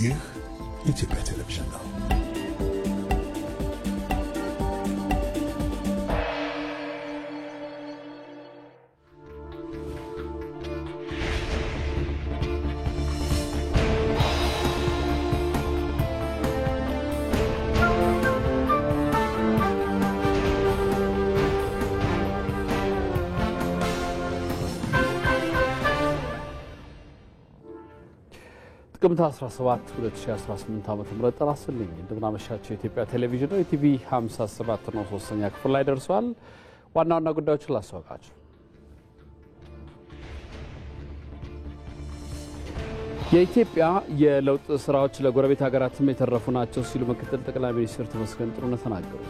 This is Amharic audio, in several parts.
ይህ ኢትዮጵያ ቴሌቪዥን ነው። ጥቅምት 17 2018 ዓ.ም ተራስልኝ እንደምናመሻቸው የኢትዮጵያ ቴሌቪዥን ነው። ኢቲቪ 57 ነው 3ኛ ክፍል ላይ ደርሷል። ዋና ዋና ጉዳዮችን ላስታውቃችሁ። የኢትዮጵያ የለውጥ ስራዎች ለጎረቤት ሀገራትም የተረፉ ናቸው ሲሉ ምክትል ጠቅላይ ሚኒስትር ተመስገን ጥሩነህ ተናገሩ።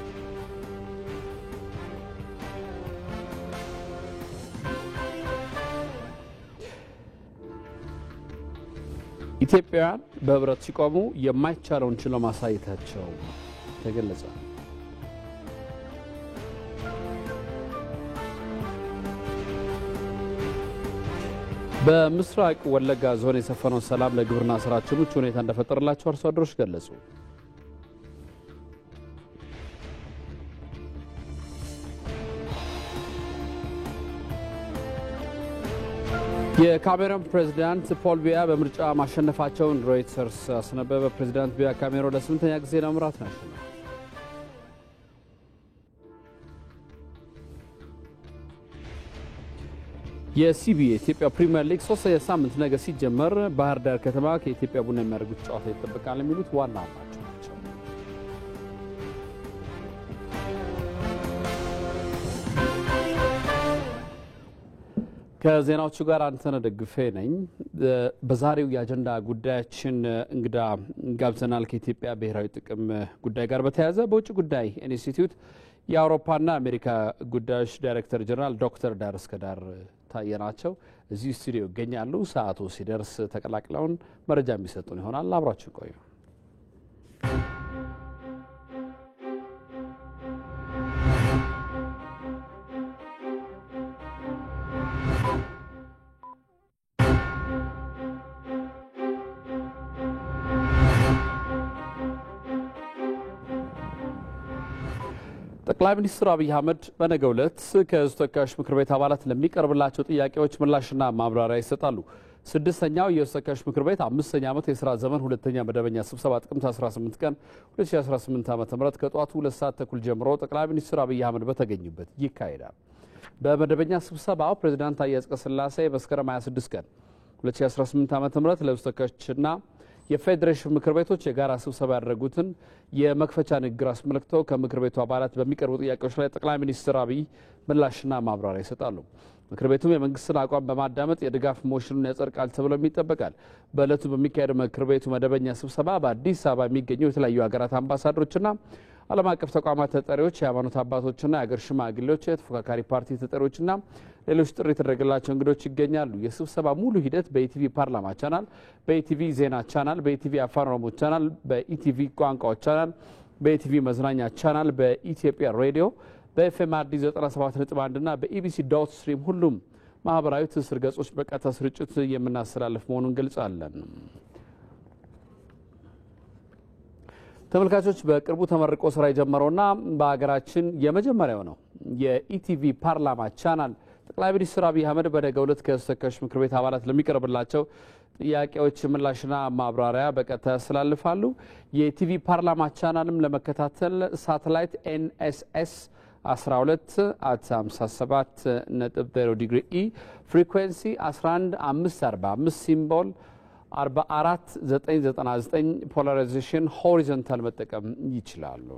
ኢትዮጵያውያን በህብረት ሲቆሙ የማይቻለውን ችለው ማሳየታቸው ተገለጸ። በምስራቅ ወለጋ ዞን የሰፈነው ሰላም ለግብርና ስራችን ምቹ ሁኔታ እንደፈጠረላቸው አርሶ አደሮች ገለጹ። የካሜሮን ፕሬዝዳንት ፖል ቢያ በምርጫ ማሸነፋቸውን ሮይተርስ አስነበበ። ፕሬዝዳንት ቢያ ካሜሮን ለ8ኛ ጊዜ ለመምራት ናቸው። የሲቢ የኢትዮጵያ ፕሪሚየር ሊግ 3ኛ ሳምንት ነገ ሲጀመር ባህር ዳር ከተማ ከኢትዮጵያ ቡና የሚያደርጉት ጨዋታ ይጠበቃል የሚሉት ዋና ናቸው። ከዜናዎቹ ጋር አንተነህ ደግፌ ነኝ። በዛሬው የአጀንዳ ጉዳያችን እንግዳ ጋብዘናል። ከኢትዮጵያ ብሔራዊ ጥቅም ጉዳይ ጋር በተያያዘ በውጭ ጉዳይ ኢንስቲትዩት የአውሮፓና አሜሪካ ጉዳዮች ዳይሬክተር ጀነራል ዶክተር ዳር እስከዳር ታየ ናቸው። እዚህ ስቱዲዮ ይገኛሉ። ሰዓቱ ሲደርስ ተቀላቅለውን መረጃ የሚሰጡን ይሆናል። አብራችሁ ቆዩ። ጠቅላይ ሚኒስትር አብይ አህመድ በነገው ዕለት ከሕዝብ ተወካዮች ምክር ቤት አባላት ለሚቀርብላቸው ጥያቄዎች ምላሽና ማብራሪያ ይሰጣሉ። ስድስተኛው የሕዝብ ተወካዮች ምክር ቤት 5ኛ ዓመት የሥራ ዘመን ሁለተኛ መደበኛ ስብሰባ ጥቅምት 18 ቀን 2018 ዓ.ም ከጠዋቱ 2 ሰዓት ተኩል ጀምሮ ጠቅላይ ሚኒስትር አብይ አህመድ በተገኙበት ይካሄዳል። በመደበኛ ስብሰባው ፕሬዝዳንት ታዬ አጽቀሥላሴ መስከረም 26 ቀን 2018 ዓ.ም ለሕዝብ ተወካዮችና የፌዴሬሽን ምክር ቤቶች የጋራ ስብሰባ ያደረጉትን የመክፈቻ ንግግር አስመልክተው ከምክር ቤቱ አባላት በሚቀርቡ ጥያቄዎች ላይ ጠቅላይ ሚኒስትር አብይ ምላሽና ማብራሪያ ይሰጣሉ። ምክር ቤቱም የመንግስትን አቋም በማዳመጥ የድጋፍ ሞሽኑን ያጸድቃል ተብሎ ይጠበቃል። በዕለቱ በሚካሄደው ምክር ቤቱ መደበኛ ስብሰባ በአዲስ አበባ የሚገኙ የተለያዩ ሀገራት አምባሳደሮችና ዓለም አቀፍ ተቋማት ተጠሪዎች፣ የሃይማኖት አባቶችና የአገር ሽማግሌዎች፣ የተፎካካሪ ፓርቲ ተጠሪዎችና ሌሎች ጥሪ የተደረገላቸው እንግዶች ይገኛሉ። የስብሰባ ሙሉ ሂደት በኢቲቪ ፓርላማ ቻናል፣ በኢቲቪ ዜና ቻናል፣ በኢቲቪ አፋን ኦሮሞ ቻናል፣ በኢቲቪ ቋንቋዎች ቻናል፣ በኢቲቪ መዝናኛ ቻናል፣ በኢትዮጵያ ሬዲዮ፣ በኤፍኤም አዲስ 97.1 እና በኢቢሲ ዶት ስትሪም ሁሉም ማህበራዊ ትስስር ገጾች በቀጥታ ስርጭት የምናስተላልፍ መሆኑን ገልጻለን። ተመልካቾች በቅርቡ ተመርቆ ስራ የጀመረውና በሀገራችን የመጀመሪያው ነው የኢቲቪ ፓርላማ ቻናል ጠቅላይ ሚኒስትር አብይ አህመድ በነገው ዕለት ከሕዝብ ተወካዮች ምክር ቤት አባላት ለሚቀርብላቸው ጥያቄዎች ምላሽና ማብራሪያ በቀጥታ ያስተላልፋሉ። የኢቲቪ ፓርላማ ቻናልም ለመከታተል ሳተላይት ኤንኤስኤስ 12 at 57.0 ዲግሪ ኢ ፍሪኩዌንሲ 11545 ሲምቦል 44999 ፖላራይዜሽን ሆሪዞንታል መጠቀም ይችላሉ።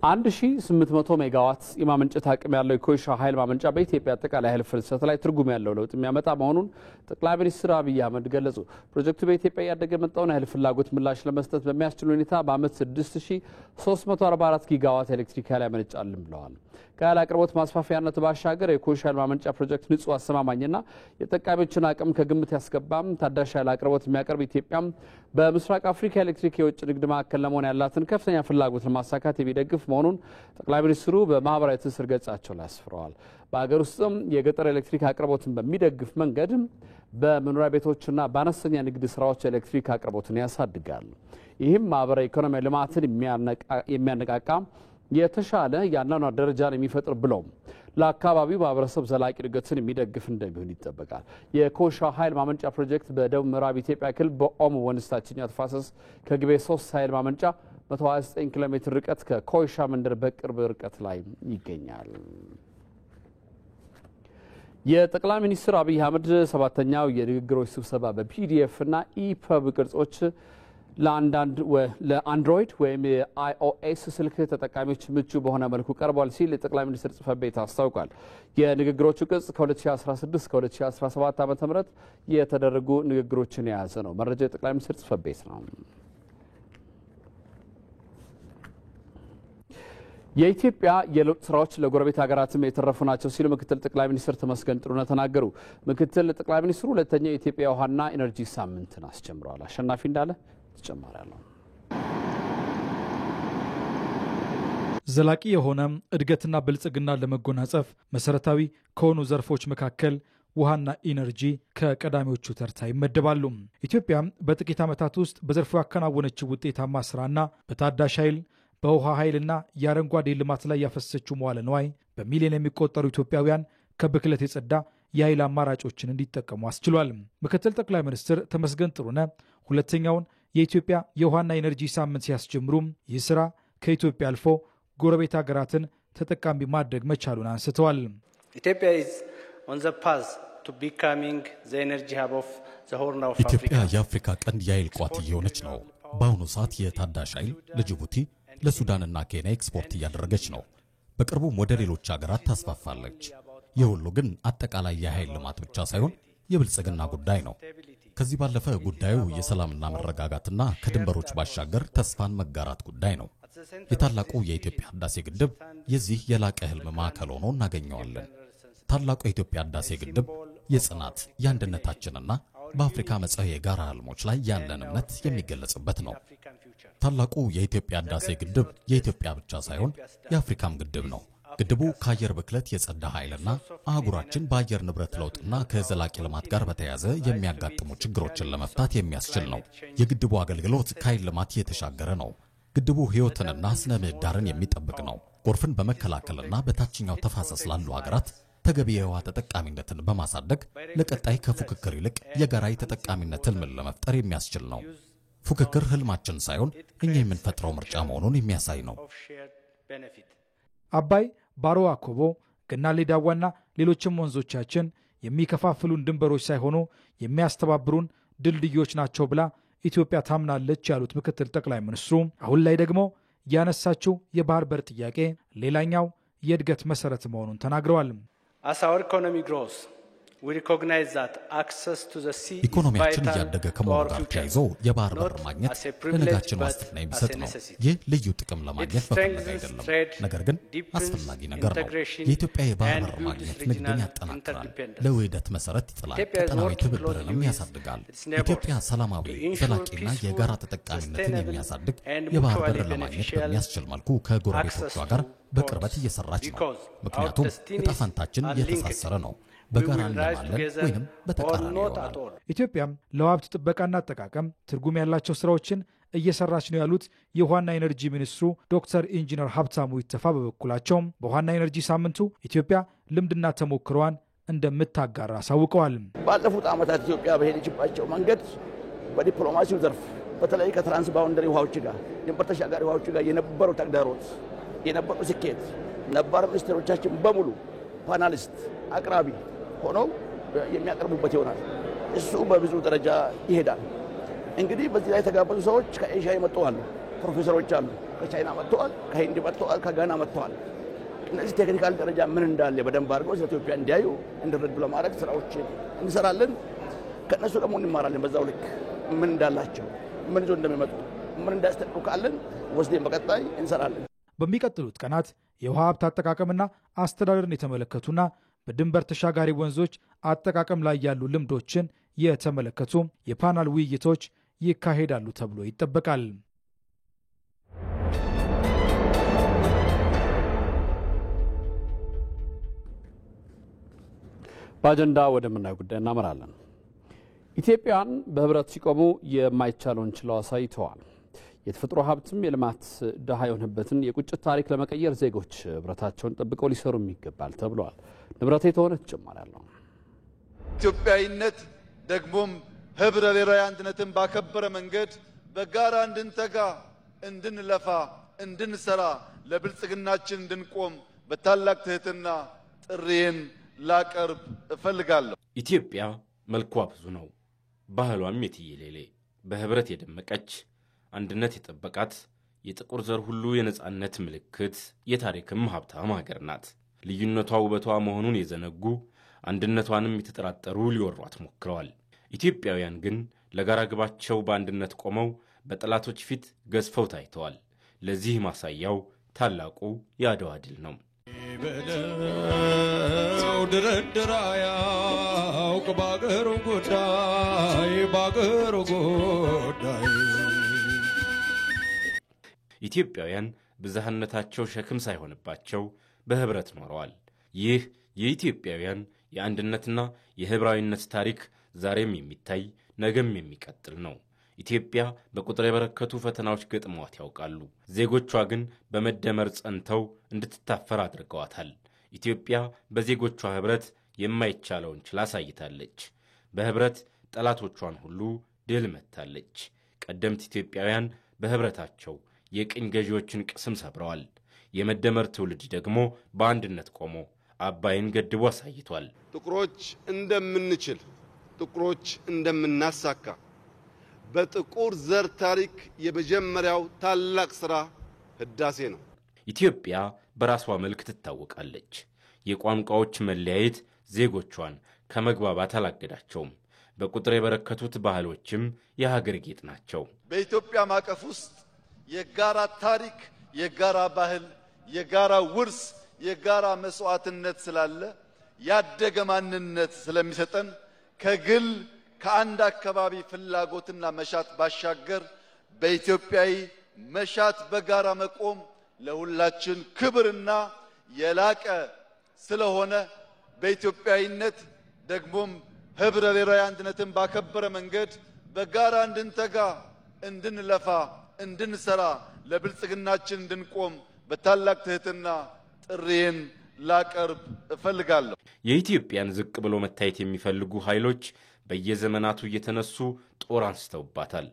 1800 ሜጋዋት የማመንጨት አቅም ያለው የኮይሻ ኃይል ማመንጫ በኢትዮጵያ አጠቃላይ ኃይል ፍልሰት ላይ ትርጉም ያለው ለውጥ የሚያመጣ መሆኑን ጠቅላይ ሚኒስትር አብይ አህመድ ገለጹ። ፕሮጀክቱ በኢትዮጵያ ያደገ የመጣውን ኃይል ፍላጎት ምላሽ ለመስጠት በሚያስችል ሁኔታ በአመት 6344 ጊጋዋት ኤሌክትሪክ ኃይል ያመነጫልም ብለዋል። ከኃይል አቅርቦት ማስፋፊያነት ባሻገር የኮይሻ ኃይል ማመንጫ ፕሮጀክት ንጹህ አስተማማኝና የተጠቃሚዎችን አቅም ከግምት ያስገባም ታዳሽ ኃይል አቅርቦት የሚያቀርብ ኢትዮጵያም በምስራቅ አፍሪካ ኤሌክትሪክ የውጭ ንግድ ማዕከል ለመሆን ያላትን ከፍተኛ ፍላጎት ለማሳካት የሚደግፍ መሆኑን ጠቅላይ ሚኒስትሩ በማህበራዊ ትስስር ገጻቸው ላይ አስፍረዋል። በአገር ውስጥም የገጠር ኤሌክትሪክ አቅርቦትን በሚደግፍ መንገድ በመኖሪያ ቤቶችና በአነስተኛ ንግድ ስራዎች ኤሌክትሪክ አቅርቦትን ያሳድጋል። ይህም ማህበራዊ ኢኮኖሚ ልማትን የሚያነቃቃ የተሻለ የአኗኗር ደረጃን የሚፈጥር ብሎም ለአካባቢው ማህበረሰብ ዘላቂ እድገትን የሚደግፍ እንደሚሆን ይጠበቃል። የኮይሻ ኃይል ማመንጫ ፕሮጀክት በደቡብ ምዕራብ ኢትዮጵያ ክልል በኦሞ ወንዝ ታችኛው ተፋሰስ ከግቤ 3 ኃይል ማመንጫ 129 ኪሎ ሜትር ርቀት ከኮይሻ መንደር በቅርብ ርቀት ላይ ይገኛል። የጠቅላይ ሚኒስትር አብይ አህመድ 7ኛው የንግግሮች ስብሰባ በፒዲኤፍ እና ኢፐብ ቅርጾች ለአንድሮይድ ወይም የአይኦኤስ ስልክ ተጠቃሚዎች ምቹ በሆነ መልኩ ቀርቧል ሲል የጠቅላይ ሚኒስትር ጽሕፈት ቤት አስታውቋል። የንግግሮቹ ቅጽ ከ2016 እስከ 2017 ዓ.ም የተደረጉ ንግግሮችን የያዘ ነው። መረጃ የጠቅላይ ሚኒስትር ጽሕፈት ቤት ነው። የኢትዮጵያ የለውጥ ስራዎች ለጎረቤት ሀገራትም የተረፉ ናቸው ሲሉ ምክትል ጠቅላይ ሚኒስትር ተመስገን ጥሩነህ ተናገሩ። ምክትል ጠቅላይ ሚኒስትሩ ሁለተኛው የኢትዮጵያ ውሃና ኢነርጂ ሳምንትን አስጀምረዋል። አሸናፊ እንዳለ ተጨማሪ አለው። ዘላቂ የሆነ እድገትና ብልጽግና ለመጎናጸፍ መሰረታዊ ከሆኑ ዘርፎች መካከል ውሃና ኢነርጂ ከቀዳሚዎቹ ተርታ ይመደባሉ። ኢትዮጵያ በጥቂት ዓመታት ውስጥ በዘርፉ ያከናወነችው ውጤታማ ስራና በታዳሽ ኃይል በውሃ ኃይልና የአረንጓዴ ልማት ላይ ያፈሰሰችው መዋለ ንዋይ በሚሊዮን የሚቆጠሩ ኢትዮጵያውያን ከብክለት የጸዳ የኃይል አማራጮችን እንዲጠቀሙ አስችሏል። ምክትል ጠቅላይ ሚኒስትር ተመስገን ጥሩነህ ሁለተኛውን የኢትዮጵያ የውሃና ኢነርጂ ሳምንት ሲያስጀምሩ ይህ ስራ ከኢትዮጵያ አልፎ ጎረቤት ሀገራትን ተጠቃሚ ማድረግ መቻሉን አንስተዋል። ኢትዮጵያ is on the path to becoming the energy hub of the Horn of Africa. ኢትዮጵያ የአፍሪካ ቀንድ የኃይል ቋት እየሆነች ነው። በአሁኑ ሰዓት የታዳሽ ኃይል ለጅቡቲ ለሱዳንና ኬንያ ኤክስፖርት እያደረገች ነው። በቅርቡም ወደ ሌሎች ሀገራት ታስፋፋለች። የሁሉ ግን አጠቃላይ የኃይል ልማት ብቻ ሳይሆን የብልጽግና ጉዳይ ነው። ከዚህ ባለፈ ጉዳዩ የሰላምና መረጋጋትና ከድንበሮች ባሻገር ተስፋን መጋራት ጉዳይ ነው። የታላቁ የኢትዮጵያ ህዳሴ ግድብ የዚህ የላቀ ህልም ማዕከል ሆኖ እናገኘዋለን። ታላቁ የኢትዮጵያ ህዳሴ ግድብ የጽናት የአንድነታችንና በአፍሪካ መጻኢ የጋራ ህልሞች ላይ ያለን እምነት የሚገለጽበት ነው። ታላቁ የኢትዮጵያ ህዳሴ ግድብ የኢትዮጵያ ብቻ ሳይሆን የአፍሪካም ግድብ ነው። ግድቡ ከአየር ብክለት የጸዳ ኃይልና አህጉራችን በአየር ንብረት ለውጥና ከዘላቂ ልማት ጋር በተያያዘ የሚያጋጥሙ ችግሮችን ለመፍታት የሚያስችል ነው። የግድቡ አገልግሎት ከኃይል ልማት የተሻገረ ነው። ግድቡ ህይወትንና ስነ ምህዳርን የሚጠብቅ ነው። ጎርፍን በመከላከልና በታችኛው ተፋሰስ ላሉ ሀገራት ተገቢ የውሃ ተጠቃሚነትን በማሳደግ ለቀጣይ ከፉክክር ይልቅ የጋራ ተጠቃሚነት ህልምን ለመፍጠር የሚያስችል ነው። ፉክክር ህልማችን ሳይሆን እኛ የምንፈጥረው ምርጫ መሆኑን የሚያሳይ ነው። አባይ፣ ባሮ አኮቦ፣ ገናሌ ዳዋና ሌሎችም ወንዞቻችን የሚከፋፍሉን ድንበሮች ሳይሆኑ የሚያስተባብሩን ድልድዮች ናቸው ብላ ኢትዮጵያ ታምናለች ያሉት ምክትል ጠቅላይ ሚኒስትሩ አሁን ላይ ደግሞ ያነሳችው የባህር በር ጥያቄ ሌላኛው የእድገት መሰረት መሆኑን ተናግረዋል። As our economy grows, we recognize that access to the sea ኢኮኖሚያችን እያደገ ከመሆኑ ጋር ተያይዞ የባህር በር ማግኘት ለነጋችን ዋስትና የሚሰጥ ነው። ይህ ልዩ ጥቅም ለማግኘት መፈለግ አይደለም፣ ነገር ግን አስፈላጊ ነገር ነው። የኢትዮጵያ የባህር በር ማግኘት ንግድን ያጠናክራል፣ ለውህደት መሰረት ይጥላል፣ ቀጠናዊ ትብብርንም ያሳድጋል። ኢትዮጵያ ሰላማዊ ዘላቂና የጋራ ተጠቃሚነትን የሚያሳድግ የባህር በር ለማግኘት በሚያስችል መልኩ ከጎረቤቶቿ ጋር በቅርበት እየሰራች ነው። ምክንያቱም ዕጣ ፈንታችን የተሳሰረ ነው። በጋራ እንለማለን ወይንም በተቃራኒ ይሆናል። ኢትዮጵያም ለሀብት ጥበቃና አጠቃቀም ትርጉም ያላቸው ስራዎችን እየሰራች ነው ያሉት የውሃና ኢነርጂ ሚኒስትሩ ዶክተር ኢንጂነር ሀብታሙ ይተፋ በበኩላቸው በውሃና ኢነርጂ ሳምንቱ ኢትዮጵያ ልምድና ተሞክሯን እንደምታጋራ አሳውቀዋል። ባለፉት ዓመታት ኢትዮጵያ በሄደችባቸው መንገድ በዲፕሎማሲው ዘርፍ በተለይ ከትራንስ ባውንደሪ ውሃዎች ጋር ድንበር ተሻጋሪ ውሃዎች ጋር የነበረው ተግዳሮት የነበረው ስኬት ነባር ሚኒስትሮቻችን በሙሉ ፓናሊስት አቅራቢ ሆነው የሚያቀርቡበት ይሆናል። እሱ በብዙ ደረጃ ይሄዳል። እንግዲህ በዚህ ላይ የተጋበዙ ሰዎች ከኤሽያ የመጡ አሉ፣ ፕሮፌሰሮች አሉ፣ ከቻይና መጥተዋል፣ ከሂንድ መጥተዋል፣ ከጋና መጥተዋል። እነዚህ ቴክኒካል ደረጃ ምን እንዳለ በደንብ አድርገው ስለ ኢትዮጵያ እንዲያዩ እንዲረዱ ለማድረግ ስራዎች እንሰራለን። ከእነሱ ደግሞ እንማራለን። በዛው ልክ ምን እንዳላቸው፣ ምን ይዞ እንደሚመጡ፣ ምን እንዳስተካክሉ ካለን ወስደን በቀጣይ እንሰራለን። በሚቀጥሉት ቀናት የውሃ ሀብት አጠቃቀምና አስተዳደርን የተመለከቱና በድንበር ተሻጋሪ ወንዞች አጠቃቀም ላይ ያሉ ልምዶችን የተመለከቱ የፓናል ውይይቶች ይካሄዳሉ ተብሎ ይጠበቃል። በአጀንዳ ወደምናየው ጉዳይ እናመራለን። ኢትዮጵያን በህብረት ሲቆሙ የማይቻለውን ችለው አሳይተዋል። የተፈጥሮ ሀብትም የልማት ድሃ የሆነበትን የቁጭት ታሪክ ለመቀየር ዜጎች ህብረታቸውን ጠብቀው ሊሰሩም ይገባል ተብሏል። ንብረቴ ተሆነ ተጨማሪ አለው። ኢትዮጵያዊነት ደግሞም ህብረ ብሔራዊ አንድነትን ባከበረ መንገድ በጋራ እንድንተጋ፣ እንድንለፋ፣ እንድንሰራ፣ ለብልጽግናችን እንድንቆም በታላቅ ትህትና ጥሪዬን ላቀርብ እፈልጋለሁ። ኢትዮጵያ መልኳ ብዙ ነው፣ ባህሏም የትየሌሌ፣ በህብረት የደመቀች፣ አንድነት የጠበቃት፣ የጥቁር ዘር ሁሉ የነጻነት ምልክት፣ የታሪክም ሀብታም ሀገር ናት። ልዩነቷ ውበቷ መሆኑን የዘነጉ አንድነቷንም የተጠራጠሩ ሊወሯት ሞክረዋል። ኢትዮጵያውያን ግን ለጋራ ግባቸው በአንድነት ቆመው በጠላቶች ፊት ገዝፈው ታይተዋል። ለዚህ ማሳያው ታላቁ የአድዋ ድል ነው። ድርድር አያውቅ ባገሩ ጉዳይ ኢትዮጵያውያን ብዝሃነታቸው ሸክም ሳይሆንባቸው በህብረት ኖረዋል። ይህ የኢትዮጵያውያን የአንድነትና የህብራዊነት ታሪክ ዛሬም የሚታይ ነገም የሚቀጥል ነው። ኢትዮጵያ በቁጥር የበረከቱ ፈተናዎች ገጥመዋት ያውቃሉ። ዜጎቿ ግን በመደመር ጸንተው እንድትታፈር አድርገዋታል። ኢትዮጵያ በዜጎቿ ህብረት የማይቻለውን ችላ አሳይታለች። በህብረት ጠላቶቿን ሁሉ ድል መታለች። ቀደምት ኢትዮጵያውያን በህብረታቸው የቅኝ ገዢዎችን ቅስም ሰብረዋል። የመደመር ትውልድ ደግሞ በአንድነት ቆሞ አባይን ገድቦ አሳይቷል። ጥቁሮች እንደምንችል፣ ጥቁሮች እንደምናሳካ በጥቁር ዘር ታሪክ የመጀመሪያው ታላቅ ሥራ ህዳሴ ነው። ኢትዮጵያ በራሷ መልክ ትታወቃለች። የቋንቋዎች መለያየት ዜጎቿን ከመግባባት አላገዳቸውም። በቁጥር የበረከቱት ባህሎችም የሀገር ጌጥ ናቸው። በኢትዮጵያ ማዕቀፍ ውስጥ የጋራ ታሪክ፣ የጋራ ባህል፣ የጋራ ውርስ፣ የጋራ መስዋዕትነት ስላለ ያደገ ማንነት ስለሚሰጠን ከግል ከአንድ አካባቢ ፍላጎትና መሻት ባሻገር በኢትዮጵያዊ መሻት በጋራ መቆም ለሁላችን ክብርና የላቀ ስለሆነ በኢትዮጵያዊነት ደግሞም ህብረ ብሔራዊ አንድነትን ባከበረ መንገድ በጋራ እንድንተጋ፣ እንድንለፋ፣ እንድንሰራ፣ ለብልጽግናችን እንድንቆም በታላቅ ትህትና ጥሪዬን ላቀርብ እፈልጋለሁ። የኢትዮጵያን ዝቅ ብሎ መታየት የሚፈልጉ ኃይሎች በየዘመናቱ እየተነሱ ጦር አንስተውባታል።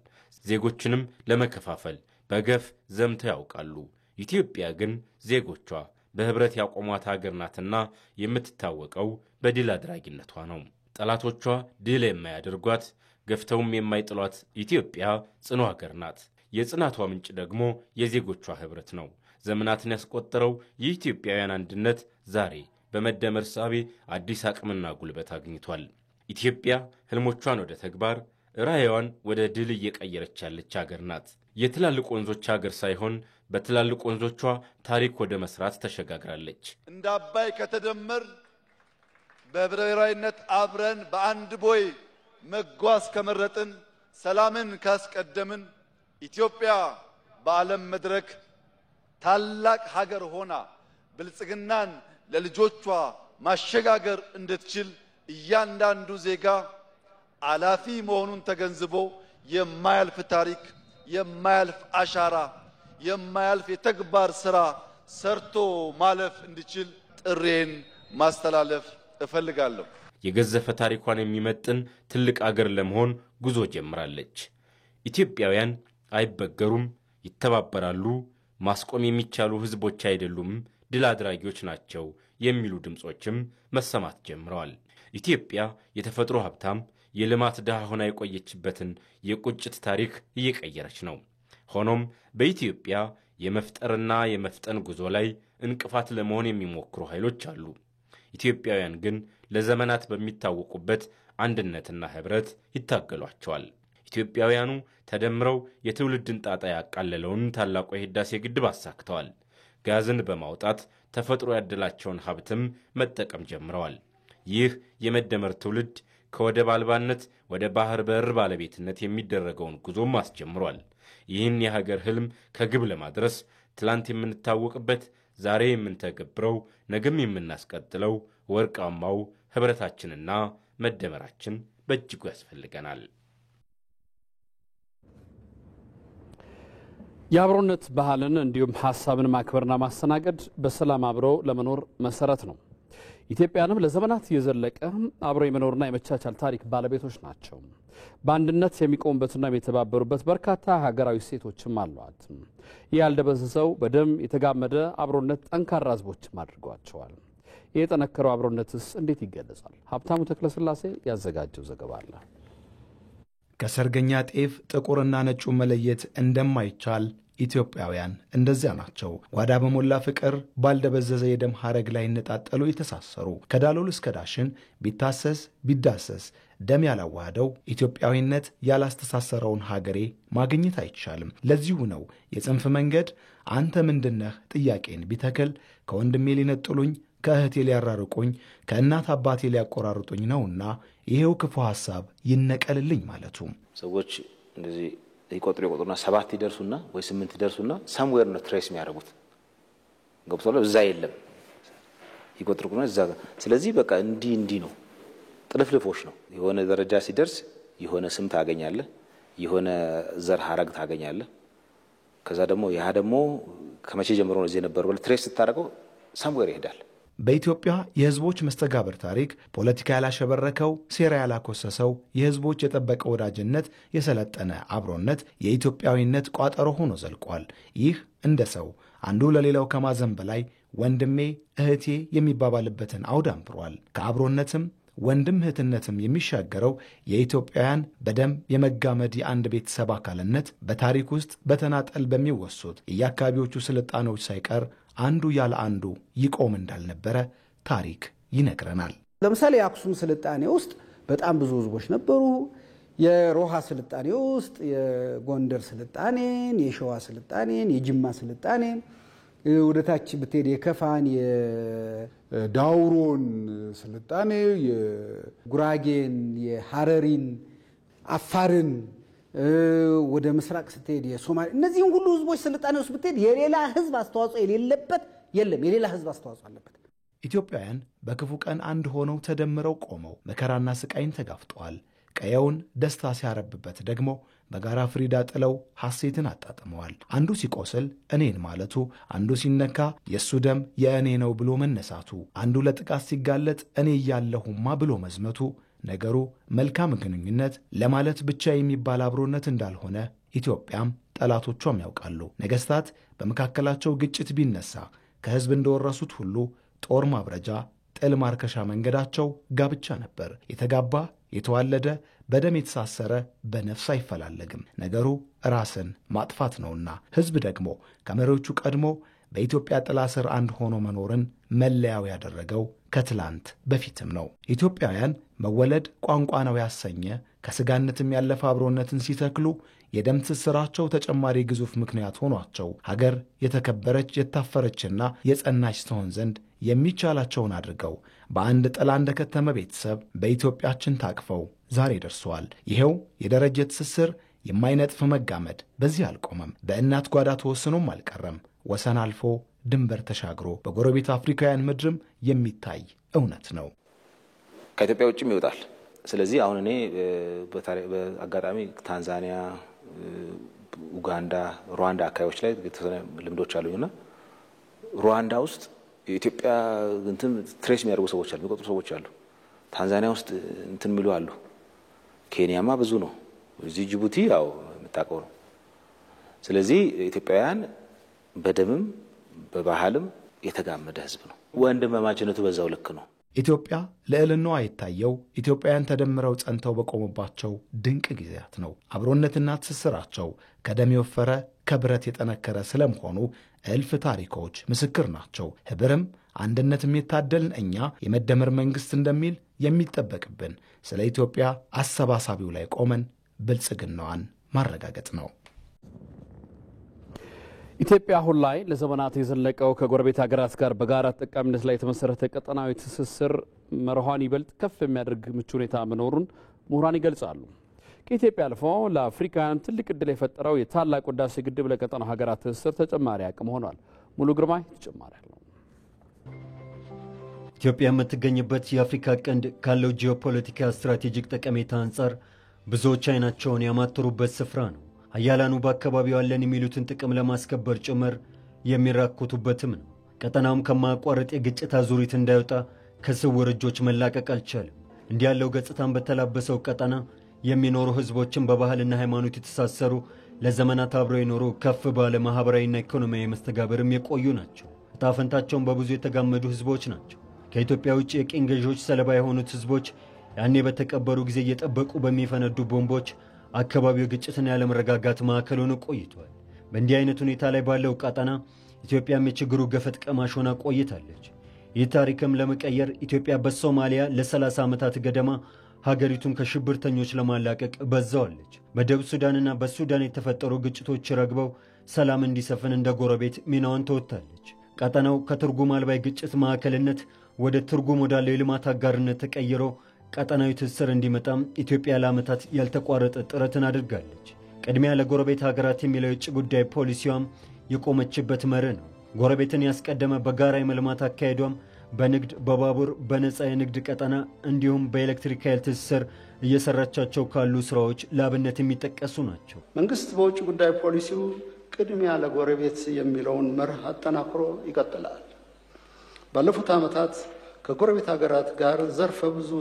ዜጎችንም ለመከፋፈል በገፍ ዘምተው ያውቃሉ። ኢትዮጵያ ግን ዜጎቿ በህብረት ያቆሟት ሀገር ናትና የምትታወቀው በድል አድራጊነቷ ነው። ጠላቶቿ ድል የማያደርጓት ገፍተውም የማይጥሏት ኢትዮጵያ ጽኑ ሀገር ናት። የጽናቷ ምንጭ ደግሞ የዜጎቿ ህብረት ነው። ዘመናትን ያስቆጠረው የኢትዮጵያውያን አንድነት ዛሬ በመደመር ሳቤ አዲስ አቅምና ጉልበት አግኝቷል። ኢትዮጵያ ህልሞቿን ወደ ተግባር፣ ራዕይዋን ወደ ድል እየቀየረች ያለች ሀገር ናት። የትላልቅ ወንዞች ሀገር ሳይሆን በትላልቅ ወንዞቿ ታሪክ ወደ መስራት ተሸጋግራለች። እንደ አባይ ከተደመር በህብረ ብሔራዊነት አብረን በአንድ ቦይ መጓዝ ከመረጥን፣ ሰላምን ካስቀደምን ኢትዮጵያ በዓለም መድረክ ታላቅ ሀገር ሆና ብልጽግናን ለልጆቿ ማሸጋገር እንድትችል እያንዳንዱ ዜጋ አላፊ መሆኑን ተገንዝቦ የማያልፍ ታሪክ፣ የማያልፍ አሻራ፣ የማያልፍ የተግባር ሥራ ሰርቶ ማለፍ እንዲችል ጥሬን ማስተላለፍ እፈልጋለሁ። የገዘፈ ታሪኳን የሚመጥን ትልቅ አገር ለመሆን ጉዞ ጀምራለች። ኢትዮጵያውያን አይበገሩም፣ ይተባበራሉ፣ ማስቆም የሚቻሉ ህዝቦች አይደሉም፣ ድል አድራጊዎች ናቸው የሚሉ ድምጾችም መሰማት ጀምረዋል። ኢትዮጵያ የተፈጥሮ ሀብታም የልማት ድሃ ሆና የቆየችበትን የቁጭት ታሪክ እየቀየረች ነው። ሆኖም በኢትዮጵያ የመፍጠርና የመፍጠን ጉዞ ላይ እንቅፋት ለመሆን የሚሞክሩ ኃይሎች አሉ። ኢትዮጵያውያን ግን ለዘመናት በሚታወቁበት አንድነትና ህብረት ይታገሏቸዋል። ኢትዮጵያውያኑ ተደምረው የትውልድን ጣጣ ያቃለለውን ታላቁ የህዳሴ ግድብ አሳክተዋል። ጋዝን በማውጣት ተፈጥሮ ያደላቸውን ሀብትም መጠቀም ጀምረዋል። ይህ የመደመር ትውልድ ከወደብ አልባነት ወደ ባህር በር ባለቤትነት የሚደረገውን ጉዞም አስጀምሯል። ይህን የሀገር ህልም ከግብ ለማድረስ ትላንት የምንታወቅበት፣ ዛሬ የምንተገብረው፣ ነገም የምናስቀጥለው ወርቃማው ህብረታችንና መደመራችን በእጅጉ ያስፈልገናል። የአብሮነት ባህልን እንዲሁም ሐሳብን ማክበርና ማስተናገድ በሰላም አብሮ ለመኖር መሰረት ነው። ኢትዮጵያንም ለዘመናት የዘለቀ አብሮ የመኖርና የመቻቻል ታሪክ ባለቤቶች ናቸው። በአንድነት የሚቆሙበትና የሚተባበሩበት በርካታ ሀገራዊ እሴቶችም አሏት። ይህ ያልደበዘዘው በደም የተጋመደ አብሮነት ጠንካራ ህዝቦችም አድርጓቸዋል። ይህ የጠነከረው አብሮነትስ እንዴት ይገለጻል? ሀብታሙ ተክለስላሴ ያዘጋጀው ዘገባ አለ። ከሰርገኛ ጤፍ ጥቁርና ነጩ መለየት እንደማይቻል ኢትዮጵያውያን እንደዚያ ናቸው። ጓዳ በሞላ ፍቅር ባልደበዘዘ የደም ሐረግ ላይ እነጣጠሉ የተሳሰሩ፣ ከዳሎል እስከ ዳሽን ቢታሰስ ቢዳሰስ ደም ያላዋሃደው ኢትዮጵያዊነት ያላስተሳሰረውን ሀገሬ ማግኘት አይቻልም። ለዚሁ ነው የጽንፍ መንገድ አንተ ምንድነህ ጥያቄን ቢተክል ከወንድሜ ሊነጥሉኝ፣ ከእህቴ ሊያራርቁኝ፣ ከእናት አባቴ ሊያቆራርጡኝ ነውና ይሄው ክፉ ሐሳብ ይነቀልልኝ ማለቱ። ሰዎች እንደዚህ ይቆጥሩና 7 ይደርሱና ወይ 8 ይደርሱና somewhere ነው ትሬስ የሚያደርጉት ገብቶላል። እዛ የለም ይቆጥሩና እዛ። ስለዚህ በቃ እንዲህ ነው፣ ጥልፍልፎች ነው። የሆነ ደረጃ ሲደርስ የሆነ ስም ታገኛለህ፣ የሆነ ዘር ሐረግ ታገኛለህ። ከዛ ደግሞ ያ ደግሞ ከመቼ ጀምሮ ነው እዚህ ነበር ብለህ ትሬስ ስታደርገው somewhere ይሄዳል። በኢትዮጵያ የህዝቦች መስተጋብር ታሪክ ፖለቲካ ያላሸበረከው፣ ሴራ ያላኮሰሰው፣ የህዝቦች የጠበቀ ወዳጅነት፣ የሰለጠነ አብሮነት የኢትዮጵያዊነት ቋጠሮ ሆኖ ዘልቋል። ይህ እንደ ሰው አንዱ ለሌላው ከማዘን በላይ ወንድሜ እህቴ የሚባባልበትን አውድ አምጥሯል። ከአብሮነትም ወንድም እህትነትም የሚሻገረው የኢትዮጵያውያን በደም የመጋመድ የአንድ ቤተሰብ አካልነት በታሪክ ውስጥ በተናጠል በሚወሱት የየአካባቢዎቹ ስልጣኔዎች ሳይቀር አንዱ ያለ አንዱ ይቆም እንዳልነበረ ታሪክ ይነግረናል። ለምሳሌ የአክሱም ስልጣኔ ውስጥ በጣም ብዙ ህዝቦች ነበሩ። የሮሃ ስልጣኔ ውስጥ የጎንደር ስልጣኔን፣ የሸዋ ስልጣኔን፣ የጅማ ስልጣኔን፣ ወደታች ብትሄድ የከፋን፣ የዳውሮን ስልጣኔ፣ የጉራጌን፣ የሐረሪን፣ አፋርን፣ ወደ ምስራቅ ስትሄድ የሶማሌ፣ እነዚህን ሁሉ ህዝቦች ስልጣኔ ውስጥ ብትሄድ የሌላ ህዝብ አስተዋጽኦ የሌለበት የለም። የሌላ ህዝብ አስተዋጽኦ አለበት። ኢትዮጵያውያን በክፉ ቀን አንድ ሆነው ተደምረው ቆመው መከራና ስቃይን ተጋፍጠዋል። ቀየውን ደስታ ሲያረብበት ደግሞ በጋራ ፍሪዳ ጥለው ሐሴትን አጣጥመዋል። አንዱ ሲቆስል እኔን ማለቱ፣ አንዱ ሲነካ የሱ ደም የእኔ ነው ብሎ መነሳቱ፣ አንዱ ለጥቃት ሲጋለጥ እኔ እያለሁማ ብሎ መዝመቱ ነገሩ መልካም ግንኙነት ለማለት ብቻ የሚባል አብሮነት እንዳልሆነ ኢትዮጵያም ጠላቶቿም ያውቃሉ። ነገስታት በመካከላቸው ግጭት ቢነሳ ከህዝብ እንደወረሱት ሁሉ ጦር ማብረጃ፣ ጥል ማርከሻ መንገዳቸው ጋብቻ ነበር። የተጋባ የተዋለደ በደም የተሳሰረ በነፍስ አይፈላለግም። ነገሩ ራስን ማጥፋት ነውና ህዝብ ደግሞ ከመሪዎቹ ቀድሞ በኢትዮጵያ ጥላ ስር አንድ ሆኖ መኖርን መለያው ያደረገው ከትላንት በፊትም ነው። ኢትዮጵያውያን መወለድ ቋንቋ ነው ያሰኘ ከስጋነትም ያለፈ አብሮነትን ሲተክሉ የደም ትስስራቸው ተጨማሪ ግዙፍ ምክንያት ሆኗቸው ሀገር የተከበረች የታፈረችና የጸናች ትሆን ዘንድ የሚቻላቸውን አድርገው በአንድ ጥላ እንደከተመ ቤተሰብ በኢትዮጵያችን ታቅፈው ዛሬ ደርሰዋል። ይሄው የደረጀ ትስስር የማይነጥፍ መጋመድ በዚህ አልቆመም። በእናት ጓዳ ተወስኖም አልቀረም። ወሰን አልፎ ድንበር ተሻግሮ በጎረቤት አፍሪካውያን ምድርም የሚታይ እውነት ነው። ከኢትዮጵያ ውጭም ይወጣል። ስለዚህ አሁን እኔ በአጋጣሚ ታንዛኒያ፣ ኡጋንዳ፣ ሩዋንዳ አካባቢዎች ላይ የተወሰነ ልምዶች አሉኝና ሩዋንዳ ውስጥ የኢትዮጵያ እንትን ትሬስ የሚያደርጉ ሰዎች አሉ፣ የሚቆጥሩ ሰዎች አሉ። ታንዛኒያ ውስጥ እንትን የሚሉ አሉ። ኬንያማ ብዙ ነው። እዚህ ጅቡቲ ያው የምታውቀው ነው። ስለዚህ ኢትዮጵያውያን በደምም በባህልም የተጋመደ ህዝብ ነው። ወንድማማችነቱ በዛው ልክ ነው። ኢትዮጵያ ልዕልናዋ የታየው ኢትዮጵያውያን ተደምረው ጸንተው በቆሙባቸው ድንቅ ጊዜያት ነው። አብሮነትና ትስስራቸው ከደም የወፈረ ከብረት የጠነከረ ስለመሆኑ እልፍ ታሪኮች ምስክር ናቸው። ህብርም አንድነትም የታደልን እኛ የመደመር መንግስት እንደሚል የሚጠበቅብን ስለ ኢትዮጵያ አሰባሳቢው ላይ ቆመን ብልጽግናዋን ማረጋገጥ ነው። ኢትዮጵያ አሁን ላይ ለዘመናት የዘለቀው ከጎረቤት ሀገራት ጋር በጋራ ተጠቃሚነት ላይ የተመሰረተ ቀጠናዊ ትስስር መርሃን ይበልጥ ከፍ የሚያደርግ ምቹ ሁኔታ መኖሩን ምሁራን ይገልጻሉ። ከኢትዮጵያ አልፎ ለአፍሪካውያን ትልቅ ዕድል የፈጠረው የታላቁ ህዳሴ ግድብ ለቀጠናው ሀገራት ትስስር ተጨማሪ አቅም ሆኗል። ሙሉ ግርማይ ተጨማሪ አለው። ኢትዮጵያ የምትገኝበት የአፍሪካ ቀንድ ካለው ጂኦፖለቲካ ስትራቴጂክ ጠቀሜታ አንጻር ብዙዎች አይናቸውን ያማተሩበት ስፍራ ነው። ሀያላኑ በአካባቢው ያለን የሚሉትን ጥቅም ለማስከበር ጭምር የሚራኮቱበትም ነው። ቀጠናውም ከማያቋርጥ የግጭት አዙሪት እንዳይወጣ ከስውር እጆች መላቀቅ አልቻለም። እንዲህ ያለው ገጽታን በተላበሰው ቀጠና የሚኖሩ ህዝቦችን በባህልና ሃይማኖት የተሳሰሩ ለዘመናት አብረው የኖሩ ከፍ ባለ ማህበራዊና ኢኮኖሚያዊ መስተጋብርም የቆዩ ናቸው። ዕጣ ፈንታቸውን በብዙ የተጋመዱ ህዝቦች ናቸው። ከኢትዮጵያ ውጭ የቅኝ ገዢዎች ሰለባ የሆኑት ህዝቦች ያኔ በተቀበሩ ጊዜ እየጠበቁ በሚፈነዱ ቦምቦች አካባቢው ግጭትና ያለመረጋጋት ማዕከል ሆኖ ቆይቷል። በእንዲህ አይነት ሁኔታ ላይ ባለው ቀጠና ኢትዮጵያም የችግሩ ገፈት ቀማሽ ሆና ቆይታለች። ይህ ታሪክም ለመቀየር ኢትዮጵያ በሶማሊያ ለ30 ዓመታት ገደማ ሀገሪቱን ከሽብርተኞች ለማላቀቅ በዛዋለች። በደቡብ ሱዳንና በሱዳን የተፈጠሩ ግጭቶች ረግበው ሰላም እንዲሰፍን እንደ ጎረቤት ሚናዋን ተወጥታለች። ቀጠናው ከትርጉም አልባ ግጭት ማዕከልነት ወደ ትርጉም ወዳለው የልማት አጋርነት ተቀይሮ ቀጠናዊ ትስስር እንዲመጣም ኢትዮጵያ ለዓመታት ያልተቋረጠ ጥረትን አድርጋለች። ቅድሚያ ለጎረቤት ሀገራት የሚለው የውጭ ጉዳይ ፖሊሲዋም የቆመችበት መርህ ነው። ጎረቤትን ያስቀደመ በጋራ የመልማት አካሄዷም በንግድ፣ በባቡር፣ በነፃ የንግድ ቀጠና እንዲሁም በኤሌክትሪክ ኃይል ትስስር እየሰራቻቸው ካሉ ስራዎች ለአብነት የሚጠቀሱ ናቸው። መንግስት በውጭ ጉዳይ ፖሊሲው ቅድሚያ ለጎረቤት የሚለውን መርህ አጠናክሮ ይቀጥላል። ባለፉት ዓመታት ከጎረቤት ሀገራት ጋር ዘርፈ ብዙ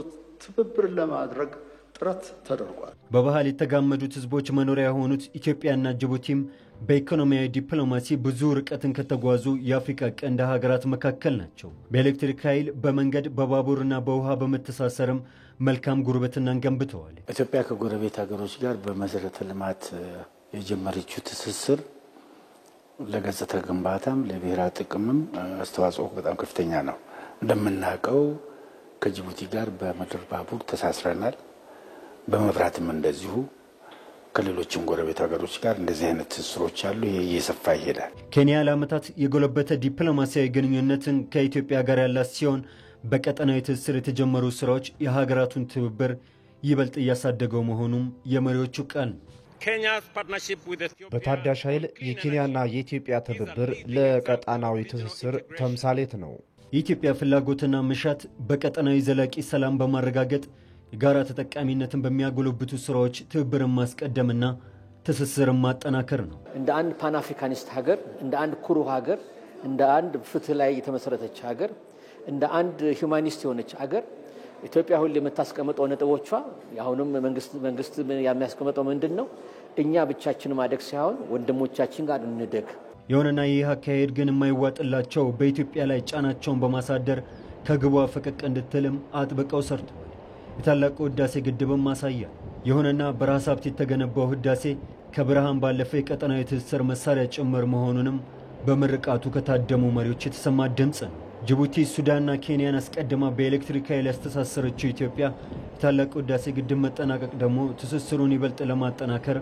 ትብብር ለማድረግ ጥረት ተደርጓል። በባህል የተጋመዱት ህዝቦች መኖሪያ የሆኑት ኢትዮጵያና ጅቡቲም በኢኮኖሚያዊ ዲፕሎማሲ ብዙ ርቀትን ከተጓዙ የአፍሪካ ቀንድ ሀገራት መካከል ናቸው። በኤሌክትሪክ ኃይል፣ በመንገድ፣ በባቡርና በውሃ በመተሳሰርም መልካም ጉርብትናን ገንብተዋል። ኢትዮጵያ ከጎረቤት ሀገሮች ጋር በመሰረተ ልማት የጀመረችው ትስስር ለገጽታ ግንባታም ለብሔራዊ ጥቅምም አስተዋጽኦ በጣም ከፍተኛ ነው። እንደምናውቀው ከጅቡቲ ጋር በምድር ባቡር ተሳስረናል። በመብራትም እንደዚሁ ከሌሎችም ጎረቤት ሀገሮች ጋር እንደዚህ አይነት ትስስሮች አሉ። ይሄ እየሰፋ ይሄዳል። ኬንያ ለዓመታት የጎለበተ ዲፕሎማሲያዊ ግንኙነትን ከኢትዮጵያ ጋር ያላት ሲሆን በቀጠናዊ ትስስር የተጀመሩ ስራዎች የሀገራቱን ትብብር ይበልጥ እያሳደገው መሆኑም የመሪዎቹ ቃል ነው። በታዳሽ ኃይል የኬንያና የኢትዮጵያ ትብብር ለቀጣናዊ ትስስር ተምሳሌት ነው። የኢትዮጵያ ፍላጎትና መሻት በቀጠናዊ ዘላቂ ሰላም በማረጋገጥ የጋራ ተጠቃሚነትን በሚያጎለብቱ ስራዎች ትብብርን ማስቀደምና ትስስርን ማጠናከር ነው። እንደ አንድ ፓን አፍሪካኒስት ሀገር፣ እንደ አንድ ኩሩ ሀገር፣ እንደ አንድ ፍትህ ላይ የተመሰረተች ሀገር፣ እንደ አንድ ሂውማኒስት የሆነች ሀገር ኢትዮጵያ ሁሉ የምታስቀምጠው ነጥቦቿ አሁንም መንግስት የሚያስቀምጠው ምንድን ነው? እኛ ብቻችን ማደግ ሳይሆን ወንድሞቻችን ጋር እንደግ። የሆነና ይህ አካሄድ ግን የማይዋጥላቸው በኢትዮጵያ ላይ ጫናቸውን በማሳደር ከግቧ ፈቀቅ እንድትልም አጥብቀው ሰርተዋል። የታላቁ ህዳሴ ግድብም ማሳያ። የሆነና በራስ ሀብት የተገነባው ህዳሴ ከብርሃን ባለፈ የቀጠናዊ ትስስር መሳሪያ ጭምር መሆኑንም በምርቃቱ ከታደሙ መሪዎች የተሰማ ድምፅ ነው። ጅቡቲ፣ ሱዳንና ኬንያን አስቀድማ በኤሌክትሪክ ኃይል ያስተሳሰረችው ኢትዮጵያ የታላቁ ህዳሴ ግድብ መጠናቀቅ ደግሞ ትስስሩን ይበልጥ ለማጠናከር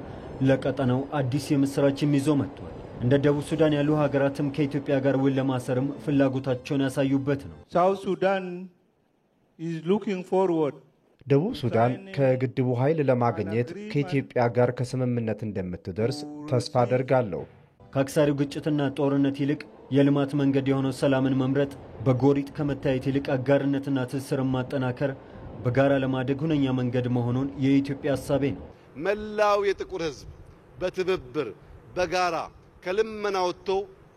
ለቀጠናው አዲስ የምስራችን ይዞ መጥቷል። እንደ ደቡብ ሱዳን ያሉ ሀገራትም ከኢትዮጵያ ጋር ውል ለማሰርም ፍላጎታቸውን ያሳዩበት ነው። ሳውት ሱዳን is looking forward ደቡብ ሱዳን ከግድቡ ኃይል ለማግኘት ከኢትዮጵያ ጋር ከስምምነት እንደምትደርስ ተስፋ አደርጋለሁ። ከአክሳሪው ግጭትና ጦርነት ይልቅ የልማት መንገድ የሆነው ሰላምን መምረጥ፣ በጎሪጥ ከመታየት ይልቅ አጋርነትና ትስስርን ማጠናከር በጋራ ለማደግ ሁነኛ መንገድ መሆኑን የኢትዮጵያ ሐሳቤ ነው። መላው የጥቁር ህዝብ በትብብር በጋራ ከልመና ወጥቶ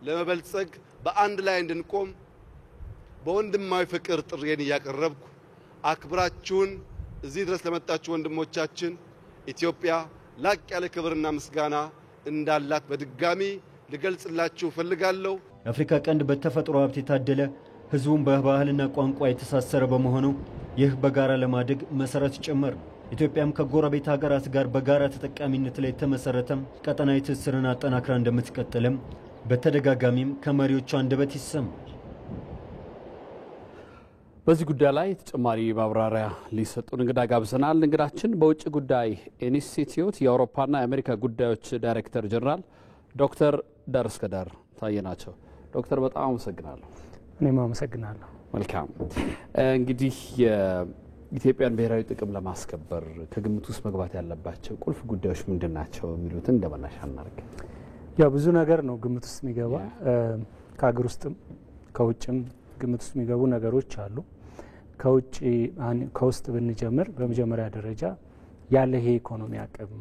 ለመበልጸግ በአንድ ላይ እንድንቆም በወንድማዊ ፍቅር ጥሪዬን እያቀረብኩ አክብራችሁን እዚህ ድረስ ለመጣችሁ ወንድሞቻችን ኢትዮጵያ ላቅ ያለ ክብርና ምስጋና እንዳላት በድጋሚ ልገልጽላችሁ ፈልጋለሁ። የአፍሪካ ቀንድ በተፈጥሮ ሀብት የታደለ ህዝቡን በባህልና ቋንቋ የተሳሰረ በመሆኑ ይህ በጋራ ለማደግ መሰረት ጭምር ነው። ኢትዮጵያም ከጎረቤት ሀገራት ጋር በጋራ ተጠቃሚነት ላይ የተመሰረተም ቀጠናዊ ትስስርን አጠናክራ እንደምትቀጥልም በተደጋጋሚም ከመሪዎቹ አንደበት ይሰማል። በዚህ ጉዳይ ላይ ተጨማሪ ማብራሪያ ሊሰጡን እንግዳ ጋብዘናል። እንግዳችን በውጭ ጉዳይ ኢንስቲትዩት የአውሮፓና የአሜሪካ ጉዳዮች ዳይሬክተር ጀነራል ዶክተር ዳር እስከ ዳር ታየናቸው። ዶክተር በጣም አመሰግናለሁ። እኔም አመሰግናለሁ። መልካም እንግዲህ የኢትዮጵያን ብሔራዊ ጥቅም ለማስከበር ከግምት ውስጥ መግባት ያለባቸው ቁልፍ ጉዳዮች ምንድን ናቸው የሚሉትን እንደመነሻ እናድርግ። ያው ብዙ ነገር ነው ግምት ውስጥ የሚገባ ከሀገር ውስጥም ከውጭም ግምት ውስጥ የሚገቡ ነገሮች አሉ። ከውስጥ ብንጀምር በመጀመሪያ ደረጃ ያለ ይሄ ኢኮኖሚ አቅም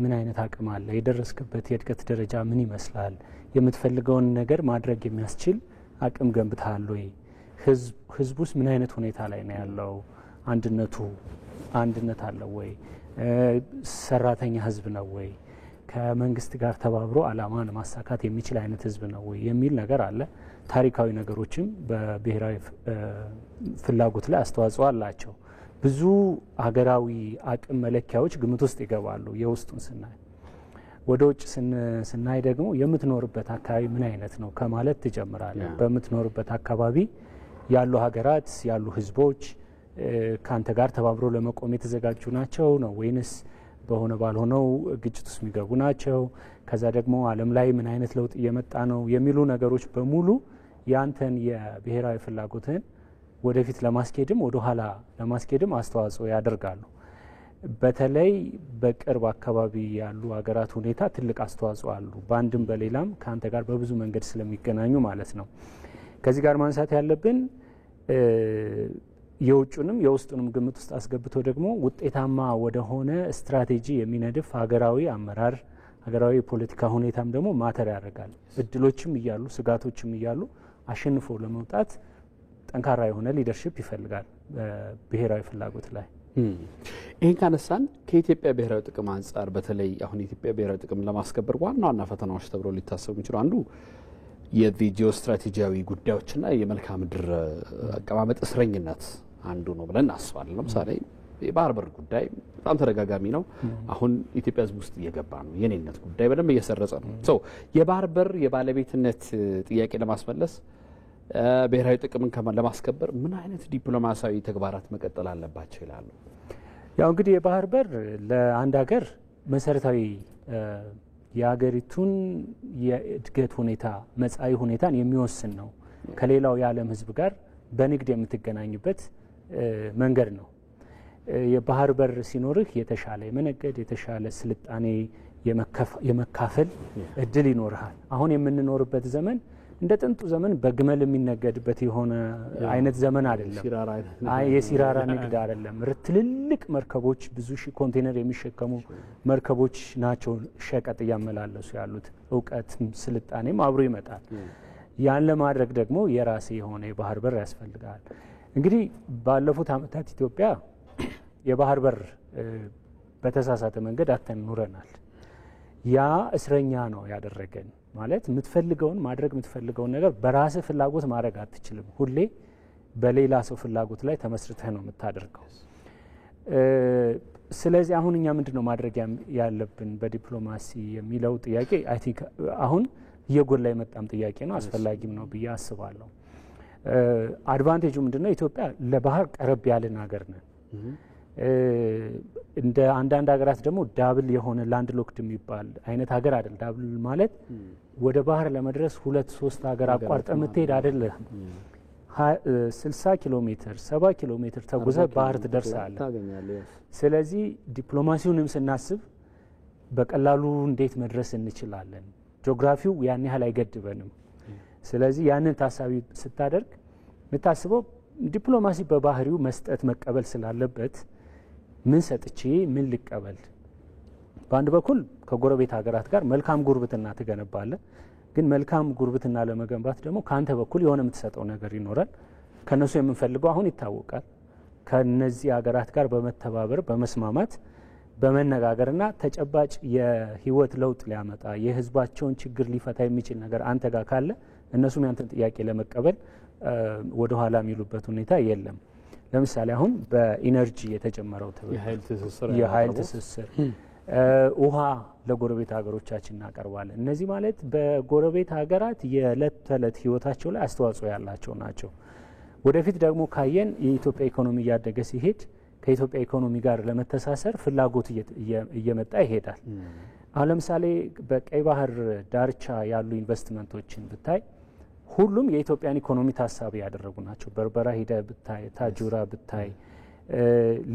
ምን አይነት አቅም አለ? የደረስክበት የእድገት ደረጃ ምን ይመስላል? የምትፈልገውን ነገር ማድረግ የሚያስችል አቅም ገንብተሃል ወይ? ህዝቡስ ምን አይነት ሁኔታ ላይ ነው ያለው? አንድነት አለው ወይ? ሰራተኛ ህዝብ ነው ወይ? ከመንግስት ጋር ተባብሮ አላማን ማሳካት የሚችል አይነት ህዝብ ነው ወይ የሚል ነገር አለ። ታሪካዊ ነገሮችም በብሔራዊ ፍላጎት ላይ አስተዋጽኦ አላቸው። ብዙ ሀገራዊ አቅም መለኪያዎች ግምት ውስጥ ይገባሉ። የውስጡን ስናይ ወደ ውጭ ስናይ ደግሞ የምትኖርበት አካባቢ ምን አይነት ነው ከማለት ትጀምራለህ። በምትኖርበት አካባቢ ያሉ ሀገራት ያሉ ህዝቦች ካንተ ጋር ተባብሮ ለመቆም የተዘጋጁ ናቸው ነው ወይንስ በሆነ ባልሆነው ግጭት ውስጥ የሚገቡ ናቸው? ከዛ ደግሞ ዓለም ላይ ምን አይነት ለውጥ እየመጣ ነው የሚሉ ነገሮች በሙሉ ያንተን የብሔራዊ ፍላጎትን ወደፊት ለማስኬድም ወደ ኋላ ለማስኬድም አስተዋጽኦ ያደርጋሉ። በተለይ በቅርብ አካባቢ ያሉ ሀገራት ሁኔታ ትልቅ አስተዋጽኦ አሉ። በአንድም በሌላም ከአንተ ጋር በብዙ መንገድ ስለሚገናኙ ማለት ነው። ከዚህ ጋር ማንሳት ያለብን የውጩንም የውስጡንም ግምት ውስጥ አስገብቶ ደግሞ ውጤታማ ወደሆነ ስትራቴጂ የሚነድፍ ሀገራዊ አመራር፣ ሀገራዊ የፖለቲካ ሁኔታም ደግሞ ማተር ያደርጋል። እድሎችም እያሉ ስጋቶችም እያሉ አሸንፎ ለመውጣት ጠንካራ የሆነ ሊደርሽፕ ይፈልጋል ብሔራዊ ፍላጎት ላይ። ይህን ካነሳን ከኢትዮጵያ ብሔራዊ ጥቅም አንጻር በተለይ አሁን የኢትዮጵያ ብሔራዊ ጥቅም ለማስከበር ዋና ዋና ፈተናዎች ተብሎ ሊታሰቡ የሚችሉ አንዱ የጂኦ ስትራቴጂያዊ ጉዳዮችና የመልክዓ ምድር አቀማመጥ እስረኝነት አንዱ ነው ብለን እናስባለን። ለምሳሌ የባህር በር ጉዳይ በጣም ተደጋጋሚ ነው። አሁን ኢትዮጵያ ሕዝብ ውስጥ እየገባ ነው። የኔነት ጉዳይ በደንብ እየሰረጸ ነው። የባህር በር የባለቤትነት ጥያቄ ለማስመለስ ብሔራዊ ጥቅምን ለማስከበር ምን አይነት ዲፕሎማሲያዊ ተግባራት መቀጠል አለባቸው ይላሉ? ያው እንግዲህ የባህር በር ለአንድ ሀገር መሰረታዊ የሀገሪቱን የእድገት ሁኔታ መጻኢ ሁኔታን የሚወስን ነው። ከሌላው የዓለም ህዝብ ጋር በንግድ የምትገናኝበት መንገድ ነው። የባህር በር ሲኖርህ የተሻለ የመነገድ የተሻለ ስልጣኔ የመካፈል እድል ይኖርሃል። አሁን የምንኖርበት ዘመን እንደ ጥንቱ ዘመን በግመል የሚነገድበት የሆነ አይነት ዘመን አይደለም። የሲራራ ንግድ አይደለም። ትልልቅ መርከቦች ብዙ ሺህ ኮንቴነር የሚሸከሙ መርከቦች ናቸው ሸቀጥ እያመላለሱ ያሉት። እውቀትም ስልጣኔም አብሮ ይመጣል። ያን ለማድረግ ደግሞ የራሴ የሆነ የባህር በር ያስፈልጋል። እንግዲህ ባለፉት ዓመታት ኢትዮጵያ የባህር በር በተሳሳተ መንገድ አተን ኑረናል። ያ እስረኛ ነው ያደረገን። ማለት የምትፈልገውን ማድረግ የምትፈልገውን ነገር በራስህ ፍላጎት ማድረግ አትችልም። ሁሌ በሌላ ሰው ፍላጎት ላይ ተመስርተህ ነው የምታደርገው። ስለዚህ አሁን እኛ ምንድነው ማድረግ ያለብን በዲፕሎማሲ የሚለው ጥያቄ አይ ቲንክ አሁን እየጎላ የመጣም ጥያቄ ነው፣ አስፈላጊም ነው ብዬ አስባለሁ። አድቫንቴጁ ምንድነው? ኢትዮጵያ ለባህር ቀረብ ያለን ሀገር ነን። እንደ አንዳንድ ሀገራት ደግሞ ዳብል የሆነ ላንድ ሎክድ የሚባል አይነት ሀገር አይደል። ዳብል ማለት ወደ ባህር ለመድረስ 2-3 ሀገር አቋርጠ የምትሄድ አይደለም። 60 ኪሎ ሜትር 70 ኪሎ ሜትር ተጉዘ ባህር ትደርሳለህ። ስለዚህ ዲፕሎማሲውንም ስናስብ በቀላሉ እንዴት መድረስ እንችላለን? ጂኦግራፊው ያን ያህል አይገድበንም። ስለዚህ ያንን ታሳቢ ስታደርግ የምታስበው ዲፕሎማሲ በባህሪው መስጠት መቀበል ስላለበት ምን ሰጥቼ ምን ልቀበል? በአንድ በኩል ከጎረቤት ሀገራት ጋር መልካም ጉርብትና ትገነባለህ። ግን መልካም ጉርብትና ለመገንባት ደግሞ ከአንተ በኩል የሆነ የምትሰጠው ነገር ይኖራል። ከነሱ የምንፈልገው አሁን ይታወቃል። ከነዚህ ሀገራት ጋር በመተባበር በመስማማት በመነጋገርና ተጨባጭ የህይወት ለውጥ ሊያመጣ የህዝባቸውን ችግር ሊፈታ የሚችል ነገር አንተ ጋር ካለ እነሱም ያንተን ጥያቄ ለመቀበል ወደ ኋላ የሚሉበት ሁኔታ የለም። ለምሳሌ አሁን በኢነርጂ የተጀመረው የኃይል ትስስር ውሃ ለጎረቤት ሀገሮቻችን እናቀርባለን። እነዚህ ማለት በጎረቤት ሀገራት የዕለት ተዕለት ህይወታቸው ላይ አስተዋጽኦ ያላቸው ናቸው። ወደፊት ደግሞ ካየን የኢትዮጵያ ኢኮኖሚ እያደገ ሲሄድ ከኢትዮጵያ ኢኮኖሚ ጋር ለመተሳሰር ፍላጎት እየመጣ ይሄዳል። አሁን ለምሳሌ በቀይ ባህር ዳርቻ ያሉ ኢንቨስትመንቶችን ብታይ ሁሉም የኢትዮጵያን ኢኮኖሚ ታሳቢ ያደረጉ ናቸው። በርበራ ሂደ ብታይ፣ ታጁራ ብታይ፣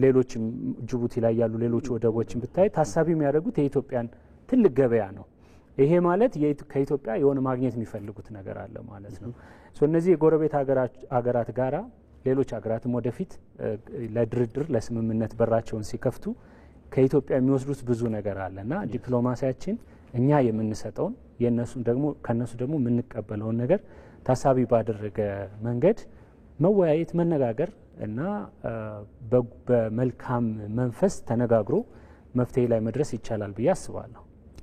ሌሎችም ጅቡቲ ላይ ያሉ ሌሎች ወደቦችን ብታይ ታሳቢ የሚያደርጉት የኢትዮጵያን ትልቅ ገበያ ነው። ይሄ ማለት ከኢትዮጵያ የሆነ ማግኘት የሚፈልጉት ነገር አለ ማለት ነው። እነዚህ የጎረቤት ሀገራት ጋራ ሌሎች ሀገራትም ወደፊት ለድርድር ለስምምነት በራቸውን ሲከፍቱ ከኢትዮጵያ የሚወስዱት ብዙ ነገር አለና ዲፕሎማሲያችን እኛ የምንሰጠውን ከነሱ ደግሞ የምንቀበለውን ነገር ታሳቢ ባደረገ መንገድ መወያየት፣ መነጋገር እና በመልካም መንፈስ ተነጋግሮ መፍትሄ ላይ መድረስ ይቻላል ብዬ አስባለሁ።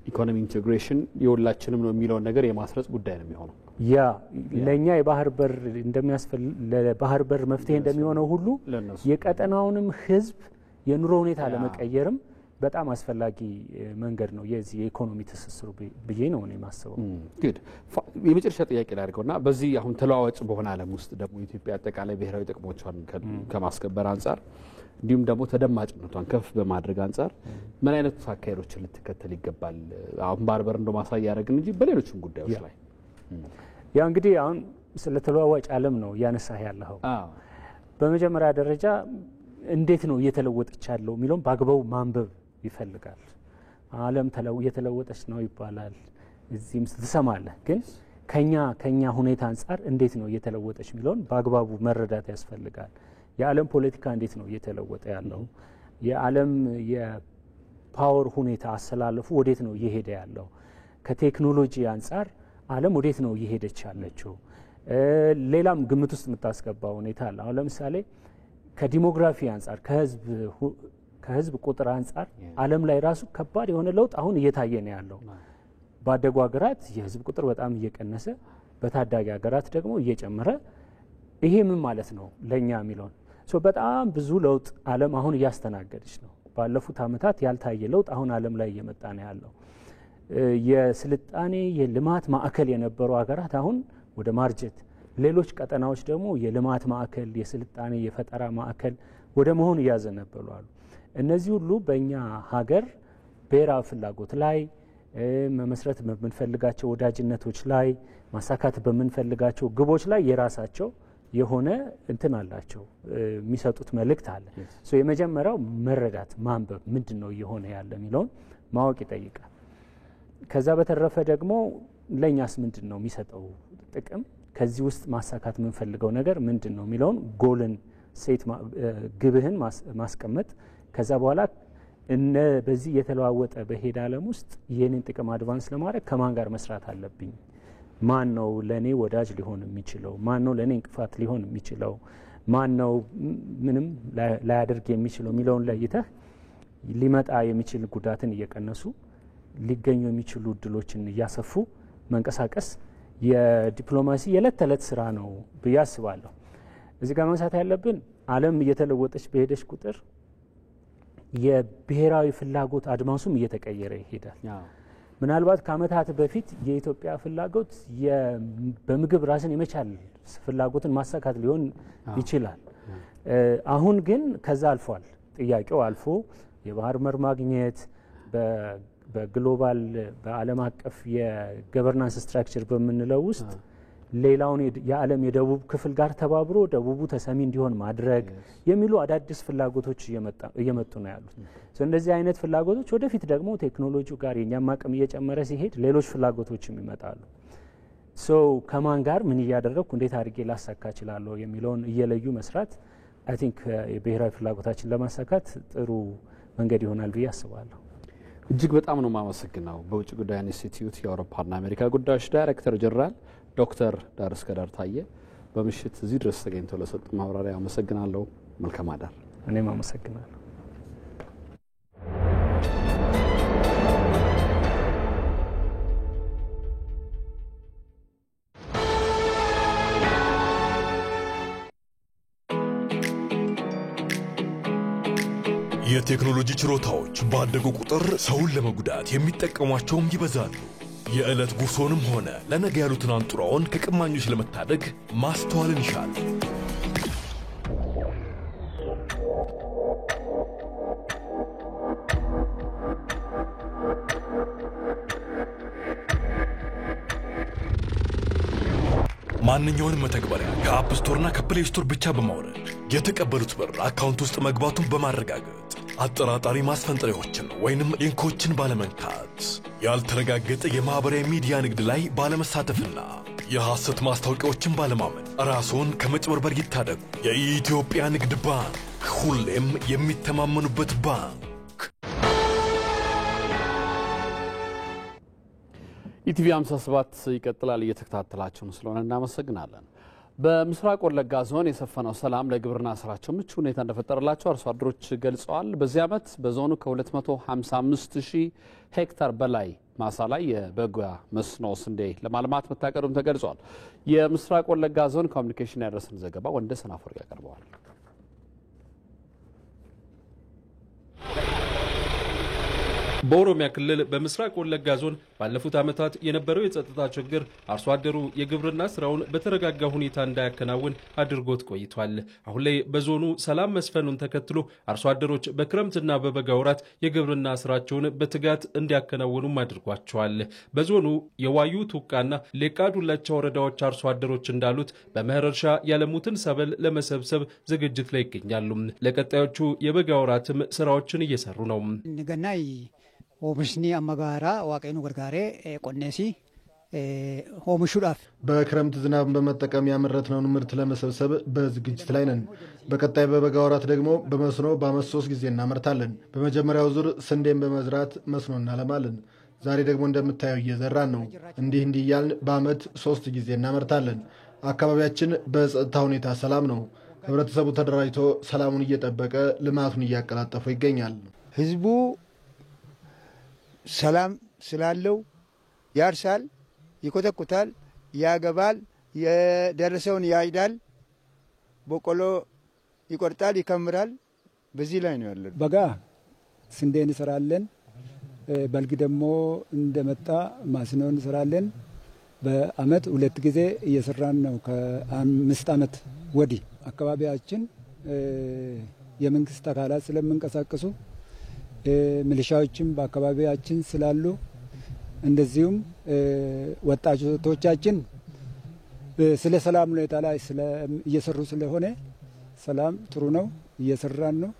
ኢኮኖሚ ኢንቴግሬሽን የሁላችንም ነው የሚለውን ነገር የማስረጽ ጉዳይ ነው የሚሆነው። ያ ለኛ የባህር በር ለባህር በር መፍትሄ እንደሚሆነው ሁሉ የቀጠናውንም ህዝብ የኑሮ ሁኔታ ለመቀየርም በጣም አስፈላጊ መንገድ ነው የዚህ የኢኮኖሚ ትስስሩ ብዬ ነው እኔ ማስበው። የመጨረሻ ጥያቄ ላድርገውና በዚህ አሁን ተለዋዋጭ በሆነ ዓለም ውስጥ ደግሞ ኢትዮጵያ አጠቃላይ ብሔራዊ ጥቅሞቿን ከማስከበር አንጻር እንዲሁም ደግሞ ተደማጭነቷን ከፍ በማድረግ አንጻር ምን አይነት አካሄዶችን ልትከተል ይገባል? አሁን ባህር በር እንደ ማሳያ ያደረግን እንጂ በሌሎችም ጉዳዮች ላይ ያ እንግዲህ አሁን ስለ ተለዋዋጭ ዓለም ነው ያነሳህ ያለው። በመጀመሪያ ደረጃ እንዴት ነው እየተለወጠች ያለው የሚለውን በአግባቡ ማንበብ ይፈልጋል። ዓለም እየተለወጠች ነው ይባላል፣ እዚህም ትሰማለህ። ግን ከኛ ሁኔታ አንጻር እንዴት ነው እየተለወጠች የሚለውን በአግባቡ መረዳት ያስፈልጋል። የዓለም ፖለቲካ እንዴት ነው እየተለወጠ ያለው? የዓለም የፓወር ሁኔታ አሰላለፉ ወዴት ነው እየሄደ ያለው? ከቴክኖሎጂ አንጻር ዓለም ወዴት ነው እየሄደች ያለችው? ሌላም ግምት ውስጥ የምታስገባው ሁኔታ አለ። አሁን ለምሳሌ ከዲሞግራፊ አንጻር ከህዝብ ቁጥር አንጻር ዓለም ላይ ራሱ ከባድ የሆነ ለውጥ አሁን እየታየ ነው ያለው። ባደጉ ሀገራት የህዝብ ቁጥር በጣም እየቀነሰ፣ በታዳጊ ሀገራት ደግሞ እየጨመረ፣ ይሄ ምን ማለት ነው ለኛ የሚለውን በጣም ብዙ ለውጥ ዓለም አሁን እያስተናገደች ነው። ባለፉት ዓመታት ያልታየ ለውጥ አሁን ዓለም ላይ እየመጣ ነው ያለው። የስልጣኔ የልማት ማዕከል የነበሩ ሀገራት አሁን ወደ ማርጀት፣ ሌሎች ቀጠናዎች ደግሞ የልማት ማዕከል የስልጣኔ የፈጠራ ማዕከል ወደ መሆን እያዘነበሉ አሉ። እነዚህ ሁሉ በእኛ ሀገር ብሔራዊ ፍላጎት ላይ መመስረት በምንፈልጋቸው ወዳጅነቶች ላይ ማሳካት በምንፈልጋቸው ግቦች ላይ የራሳቸው የሆነ እንትን አላቸው፣ የሚሰጡት መልእክት አለ። የመጀመሪያው መረዳት ማንበብ ምንድን ነው እየሆነ ያለ የሚለውን ማወቅ ይጠይቃል። ከዛ በተረፈ ደግሞ ለእኛስ ምንድን ነው የሚሰጠው ጥቅም፣ ከዚህ ውስጥ ማሳካት የምንፈልገው ነገር ምንድን ነው የሚለውን ጎልን ሴት ግብህን ማስቀመጥ፣ ከዛ በኋላ በዚህ የተለዋወጠ በሄደ ዓለም ውስጥ ይህንን ጥቅም አድቫንስ ለማድረግ ከማን ጋር መስራት አለብኝ፣ ማን ነው ለኔ ወዳጅ ሊሆን የሚችለው፣ ማን ነው ለኔ እንቅፋት ሊሆን የሚችለው፣ ማን ነው ምንም ላያደርግ የሚችለው የሚለውን ለይተህ ሊመጣ የሚችል ጉዳትን እየቀነሱ ሊገኙ የሚችሉ እድሎችን እያሰፉ መንቀሳቀስ የዲፕሎማሲ የዕለት ተዕለት ስራ ነው ብዬ አስባለሁ። እዚህ ጋር ማንሳት ያለብን ዓለም እየተለወጠች በሄደች ቁጥር የብሔራዊ ፍላጎት አድማሱም እየተቀየረ ይሄዳል። ምናልባት ከዓመታት በፊት የኢትዮጵያ ፍላጎት በምግብ ራስን የመቻል ፍላጎትን ማሳካት ሊሆን ይችላል። አሁን ግን ከዛ አልፏል። ጥያቄው አልፎ የባህር በር ማግኘት በግሎባል በዓለም አቀፍ የገቨርናንስ ስትራክቸር በምንለው ውስጥ ሌላውን የዓለም የደቡብ ክፍል ጋር ተባብሮ ደቡቡ ተሰሚ እንዲሆን ማድረግ የሚሉ አዳዲስ ፍላጎቶች እየመጡ ነው ያሉት። እንደዚህ አይነት ፍላጎቶች ወደፊት ደግሞ ቴክኖሎጂው ጋር የኛም አቅም እየጨመረ ሲሄድ ሌሎች ፍላጎቶችም ይመጣሉ። ከማን ጋር ምን እያደረግኩ እንዴት አድርጌ ላሳካ እችላለሁ የሚለውን እየለዩ መስራት አይ ቲንክ የብሔራዊ ፍላጎታችን ለማሳካት ጥሩ መንገድ ይሆናል ብዬ አስባለሁ። እጅግ በጣም ነው የማመሰግነው። በውጭ ጉዳይ ኢንስቲትዩት የአውሮፓና አሜሪካ ጉዳዮች ዳይሬክተር ጀነራል ዶክተር ዳርእስከዳር ታየ በምሽት እዚህ ድረስ ተገኝተው ለሰጡ ማብራሪያ አመሰግናለሁ። መልካም አዳር። እኔም አመሰግናለሁ። የቴክኖሎጂ ችሮታዎች ባደጉ ቁጥር ሰውን ለመጉዳት የሚጠቀሟቸውም ይበዛሉ። የዕለት ጉርሶንም ሆነ ለነገ ያሉትን አንጡራውን ከቀማኞች ለመታደግ ማስተዋልን ይሻል። ማንኛውንም መተግበሪያ ከአፕ ስቶርና ከፕሌይ ስቶር ብቻ በማውረድ የተቀበሉት ብር አካውንት ውስጥ መግባቱን በማረጋገጥ አጠራጣሪ ማስፈንጠሪያዎችን ወይንም ሊንኮችን ባለመንካት ያልተረጋገጠ የማህበራዊ ሚዲያ ንግድ ላይ ባለመሳተፍና የሐሰት ማስታወቂያዎችን ባለማመን ራስዎን ከመጭበርበር ይታደጉ። የኢትዮጵያ ንግድ ባንክ ሁሌም የሚተማመኑበት ባንክ። ኢቲቪ 57 ይቀጥላል። እየተከታተላችሁን ስለሆነ እናመሰግናለን። በምስራቅ ወለጋ ዞን የሰፈነው ሰላም ለግብርና ስራቸው ምቹ ሁኔታ እንደፈጠረላቸው አርሶ አደሮች ገልጸዋል። በዚህ ዓመት በዞኑ ከ255,000 ሄክታር በላይ ማሳ ላይ የበጋ መስኖ ስንዴ ለማልማት መታቀዱም ተገልጿል። የምስራቅ ወለጋ ዞን ኮሚኒኬሽን ያደረሰን ዘገባ ወንደሰን አፈወርቅ ያቀርበዋል። በኦሮሚያ ክልል በምስራቅ ወለጋ ዞን ባለፉት ዓመታት የነበረው የጸጥታ ችግር አርሶ አደሩ የግብርና ስራውን በተረጋጋ ሁኔታ እንዳያከናውን አድርጎት ቆይቷል። አሁን ላይ በዞኑ ሰላም መስፈኑን ተከትሎ አርሶ አደሮች በክረምትና በበጋ ወራት የግብርና ስራቸውን በትጋት እንዲያከናውኑም አድርጓቸዋል። በዞኑ የዋዩ ቱቃና ሌቃ ዱላቻ ወረዳዎች አርሶ አደሮች እንዳሉት በመኸር እርሻ ያለሙትን ሰብል ለመሰብሰብ ዝግጅት ላይ ይገኛሉ። ለቀጣዮቹ የበጋ ወራትም ስራዎችን እየሰሩ ነው። ኦምሽኒ አመጋራ ዋቀኑ ገርጋሬ ቆኔሲ ሆምሹዳፍ በክረምት ዝናብን በመጠቀም ያመረትነውን ምርት ለመሰብሰብ በዝግጅት ላይ ነን። በቀጣይ በበጋ ወራት ደግሞ በመስኖ በዓመት 3 ጊዜ እናመርታለን። በመጀመሪያው ዙር ስንዴን በመዝራት መስኖ እናለማለን። ዛሬ ደግሞ እንደምታየው እየዘራን ነው። እንዲህ እያልን በዓመት 3 ጊዜ እናመርታለን። አካባቢያችን በጸጥታ ሁኔታ ሰላም ነው። ህብረተሰቡ ተደራጅቶ ሰላሙን እየጠበቀ ልማቱን እያቀላጠፈ ይገኛል። ህዝቡ ሰላም ስላለው ያርሳል፣ ይኮተኩታል፣ ያገባል፣ የደረሰውን ያይዳል፣ በቆሎ ይቆርጣል፣ ይከምራል። በዚህ ላይ ነው ያለው። በጋ ስንዴ እንሰራለን። በልግ ደግሞ እንደመጣ ማስኖ እንሰራለን። በዓመት 2 ጊዜ እየሰራን ነው። ከ5 ዓመት ወዲህ አካባቢያችን የመንግስት አካላት ስለምንቀሳቀሱ ሚሊሻዎችም በአካባቢያችን ስላሉ እንደዚሁም ወጣቶቻችን ስለ ሰላም ሁኔታ ላይ እየሰሩ ስለሆነ ሰላም ጥሩ ነው፣ እየሰራን ነው።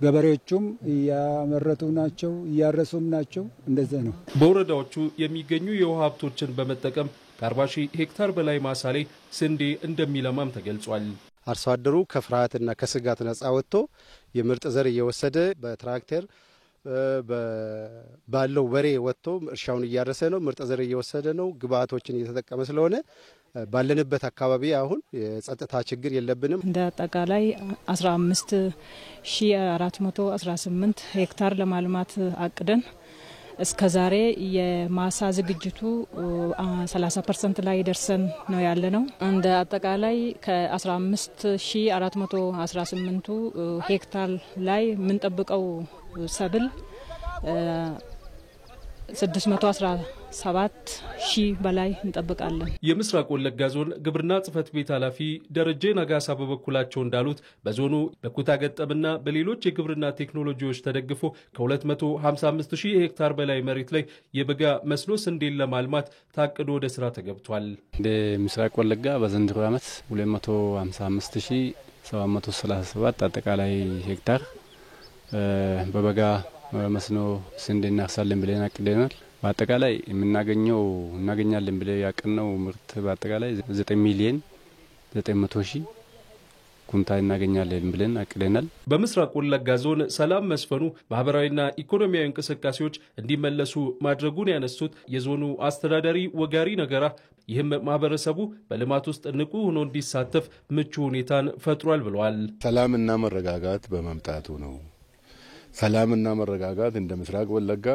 ገበሬዎቹም እያመረቱ ናቸው፣ እያረሱም ናቸው። እንደዚህ ነው። በወረዳዎቹ የሚገኙ የውሃ ሀብቶችን በመጠቀም ከ40,000 ሄክታር በላይ ማሳ ላይ ስንዴ እንደሚለማም ተገልጿል። አርሶ አደሩ ከፍርሃትና ከስጋት ነጻ ወጥቶ የምርጥ ዘር እየወሰደ በትራክተር ባለው በሬ ወጥቶ እርሻውን እያረሰ ነው። ምርጥ ዘር እየወሰደ ነው። ግብአቶችን እየተጠቀመ ስለሆነ ባለንበት አካባቢ አሁን የጸጥታ ችግር የለብንም። እንደ አጠቃላይ 15,418 ሄክታር ለማልማት አቅደን እስከ ዛሬ የማሳ ዝግጅቱ 30% ላይ ደርሰን ነው ያለ ነው። እንደ አጠቃላይ ከ15,418 ሄክታር ላይ የምንጠብቀው ሰብል 617,000 በላይ እንጠብቃለን። የምስራቅ ወለጋ ዞን ግብርና ጽሕፈት ቤት ኃላፊ ደረጀ ነጋሳ በበኩላቸው እንዳሉት በዞኑ በኩታ ገጠምና በሌሎች የግብርና ቴክኖሎጂዎች ተደግፎ ከ255,000 ሄክታር በላይ መሬት ላይ የበጋ መስኖ ስንዴን ለማልማት ታቅዶ ወደ ስራ ተገብቷል። በምስራቅ ወለጋ በዘንድሮ ዓመት 255,737 አጠቃላይ ሄክታር በበጋ መስኖ ስንዴ እናርሳለን ብለን አቅደናል። በአጠቃላይ እናገኛለን ብለን ያቀድነው ምርት በአጠቃላይ 9,900,000 ኩንታል እናገኛለን ብለን አቅደናል። በምስራቅ ወለጋ ዞን ሰላም መስፈኑ ማህበራዊና ኢኮኖሚያዊ እንቅስቃሴዎች እንዲመለሱ ማድረጉን ያነሱት የዞኑ አስተዳዳሪ ወጋሪ ነገራ ይህም ማህበረሰቡ በልማት ውስጥ ንቁ ሆኖ እንዲሳተፍ ምቹ ሁኔታን ፈጥሯል ብለዋል። ሰላምና መረጋጋት በመምጣቱ ነው። ሰላምና መረጋጋት እንደ ምስራቅ ወለጋ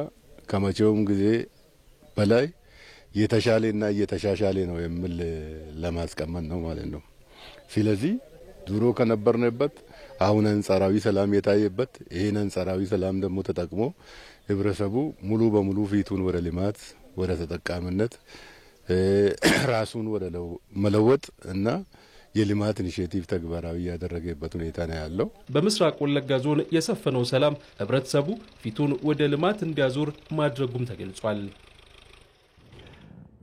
ከመቼውም ጊዜ በላይ የተሻለና እየተሻሻለ ነው የሚል ለማስቀመጥ ነው ማለት ነው። ስለዚህ ድሮ ከነበርንበት አሁን አንጻራዊ ሰላም የታየበት ይሄን አንጻራዊ ሰላም ደግሞ ተጠቅሞ ህብረተሰቡ ሙሉ በሙሉ ፊቱን ወደ ልማት ወደ ተጠቃሚነት ራሱን ወደ መለወጥ እና የልማት ኢኒሼቲቭ ተግባራዊ ያደረገበት ሁኔታ ነው ያለው። በምስራቅ ወለጋ ዞን የሰፈነው ሰላም ህብረተሰቡ ፊቱን ወደ ልማት እንዲያዞር ማድረጉም ተገልጿል።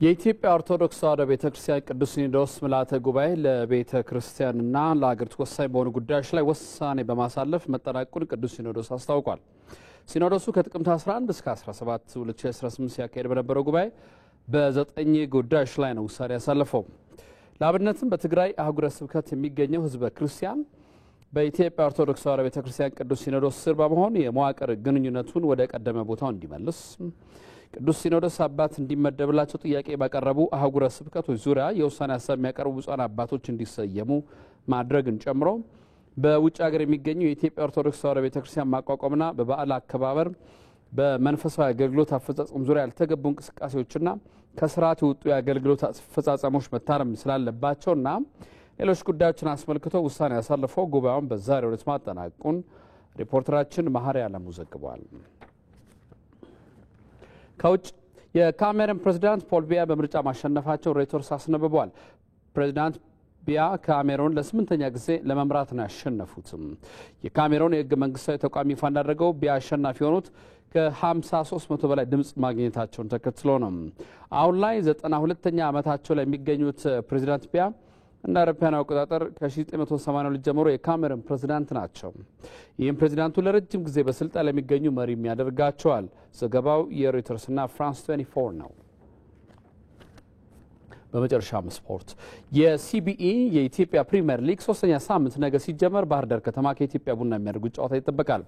የኢትዮጵያ ኦርቶዶክስ ተዋሕዶ ቤተክርስቲያን ቅዱስ ሲኖዶስ ምልዓተ ጉባኤ ለቤተ ክርስቲያንና ለአገሪቱ ወሳኝ በሆኑ ጉዳዮች ላይ ውሳኔ በማሳለፍ መጠናቀቁን ቅዱስ ሲኖዶስ አስታውቋል። ሲኖዶሱ ከጥቅምት 11 እስከ 17 2018 ሲያካሄድ በነበረው ጉባኤ በ9 ጉዳዮች ላይ ነው ውሳኔ ያሳለፈው። ለአብነትም በትግራይ አህጉረ ስብከት የሚገኘው ህዝበ ክርስቲያን በኢትዮጵያ ኦርቶዶክስ ተዋሕዶ ቤተክርስቲያን ቅዱስ ሲኖዶስ ስር በመሆን የመዋቅር ግንኙነቱን ወደ ቀደመ ቦታው እንዲመልስ፣ ቅዱስ ሲኖዶስ አባት እንዲመደብላቸው ጥያቄ ባቀረቡ አህጉረ ስብከቶች ዙሪያ የውሳኔ ሀሳብ የሚያቀርቡ ብፁዓን አባቶች እንዲሰየሙ ማድረግን ጨምሮ በውጭ ሀገር የሚገኙ የኢትዮጵያ ኦርቶዶክስ ተዋሕዶ ቤተክርስቲያን ማቋቋምና በበዓል አከባበር በመንፈሳዊ አገልግሎት አፈጻጸም ዙሪያ ያልተገቡ እንቅስቃሴዎችና ከስርዓት የወጡ የአገልግሎት አፈጻጸሞች መታረም ስላለባቸውና ሌሎች ጉዳዮችን አስመልክቶ ውሳኔ ያሳለፈው ጉባኤውን በዛሬው ዕለት ማጠናቀቁን ሪፖርተራችን መሐሪ አለሙ ዘግቧል። ከውጭ የካሜሩን ፕሬዝዳንት ፖል ቢያ በምርጫ ማሸነፋቸው ሮይተርስ አስነብቧል። ፕሬዝዳንት ቢያ ካሜሩን ለ8ኛ ጊዜ ለመምራት ነው ያሸነፉትም። የካሜሩን የህገ መንግስታዊ ተቋም ይፋ እንዳደረገው ቢያ አሸናፊ የሆኑት ከ53% በላይ ድምፅ ማግኘታቸውን ተከትሎ ነው። አሁን ላይ 92ኛ ዓመታቸው ላይ የሚገኙት ፕሬዝዳንት ቢያ እንደ አውሮፓውያን አቆጣጠር ከ1982 ጀምሮ የካሜሩን ፕሬዝዳንት ናቸው። ይህም ፕሬዝዳንቱ ለረጅም ጊዜ በስልጣን ላይ የሚገኙ መሪም ያደርጋቸዋል። ዘገባው የሮይተርስና ፍራንስ 24 ነው። በመጨረሻም ስፖርት የሲቢኢ የኢትዮጵያ ፕሪሚየር ሊግ 3ኛ ሳምንት ነገ ሲጀመር ባህር ዳር ከተማ ከኢትዮጵያ ቡና የሚያደርጉት ጨዋታ ይጠበቃል።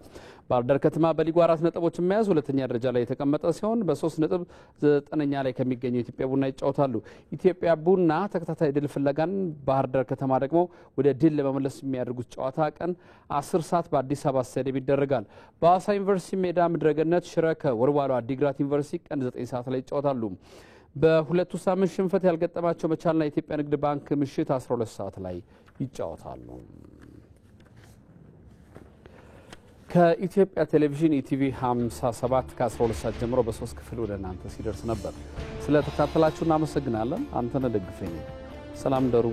ባህር ዳር ከተማ በሊጉ 4 ነጥቦችን መያዝ ሁለተኛ ደረጃ ላይ የተቀመጠ ሲሆን በ3 ነጥብ 9ኛ ላይ ከሚገኘው ኢትዮጵያ ቡና ይጫወታሉ። ኢትዮጵያ ቡና ተከታታይ ድል ፍለጋን፣ ባህር ዳር ከተማ ደግሞ ወደ ድል ለመመለስ የሚያደርጉት ጨዋታ ቀን 10 ሰዓት በአዲስ አበባ ስታዲየም ይደረጋል። በሐዋሳ ዩኒቨርሲቲ ሜዳ ምድረገነት ሽረ ከወልዋሎ አዲግራት ዩኒቨርሲቲ ቀን 9 ሰዓት ላይ ይጫወታሉ። በሁለቱ ሳምንት ሽንፈት ያልገጠማቸው መቻልና የኢትዮጵያ ንግድ ባንክ ምሽት 12 ሰዓት ላይ ይጫወታሉ። ከኢትዮጵያ ቴሌቪዥን ኢቲቪ 57 ከ12 ሰዓት ጀምሮ በ3 ክፍል ወደ እናንተ ሲደርስ ነበር። ስለተከታተላችሁ እናመሰግናለን። አንተነህ ደግፈኝ። ሰላም ደሩ።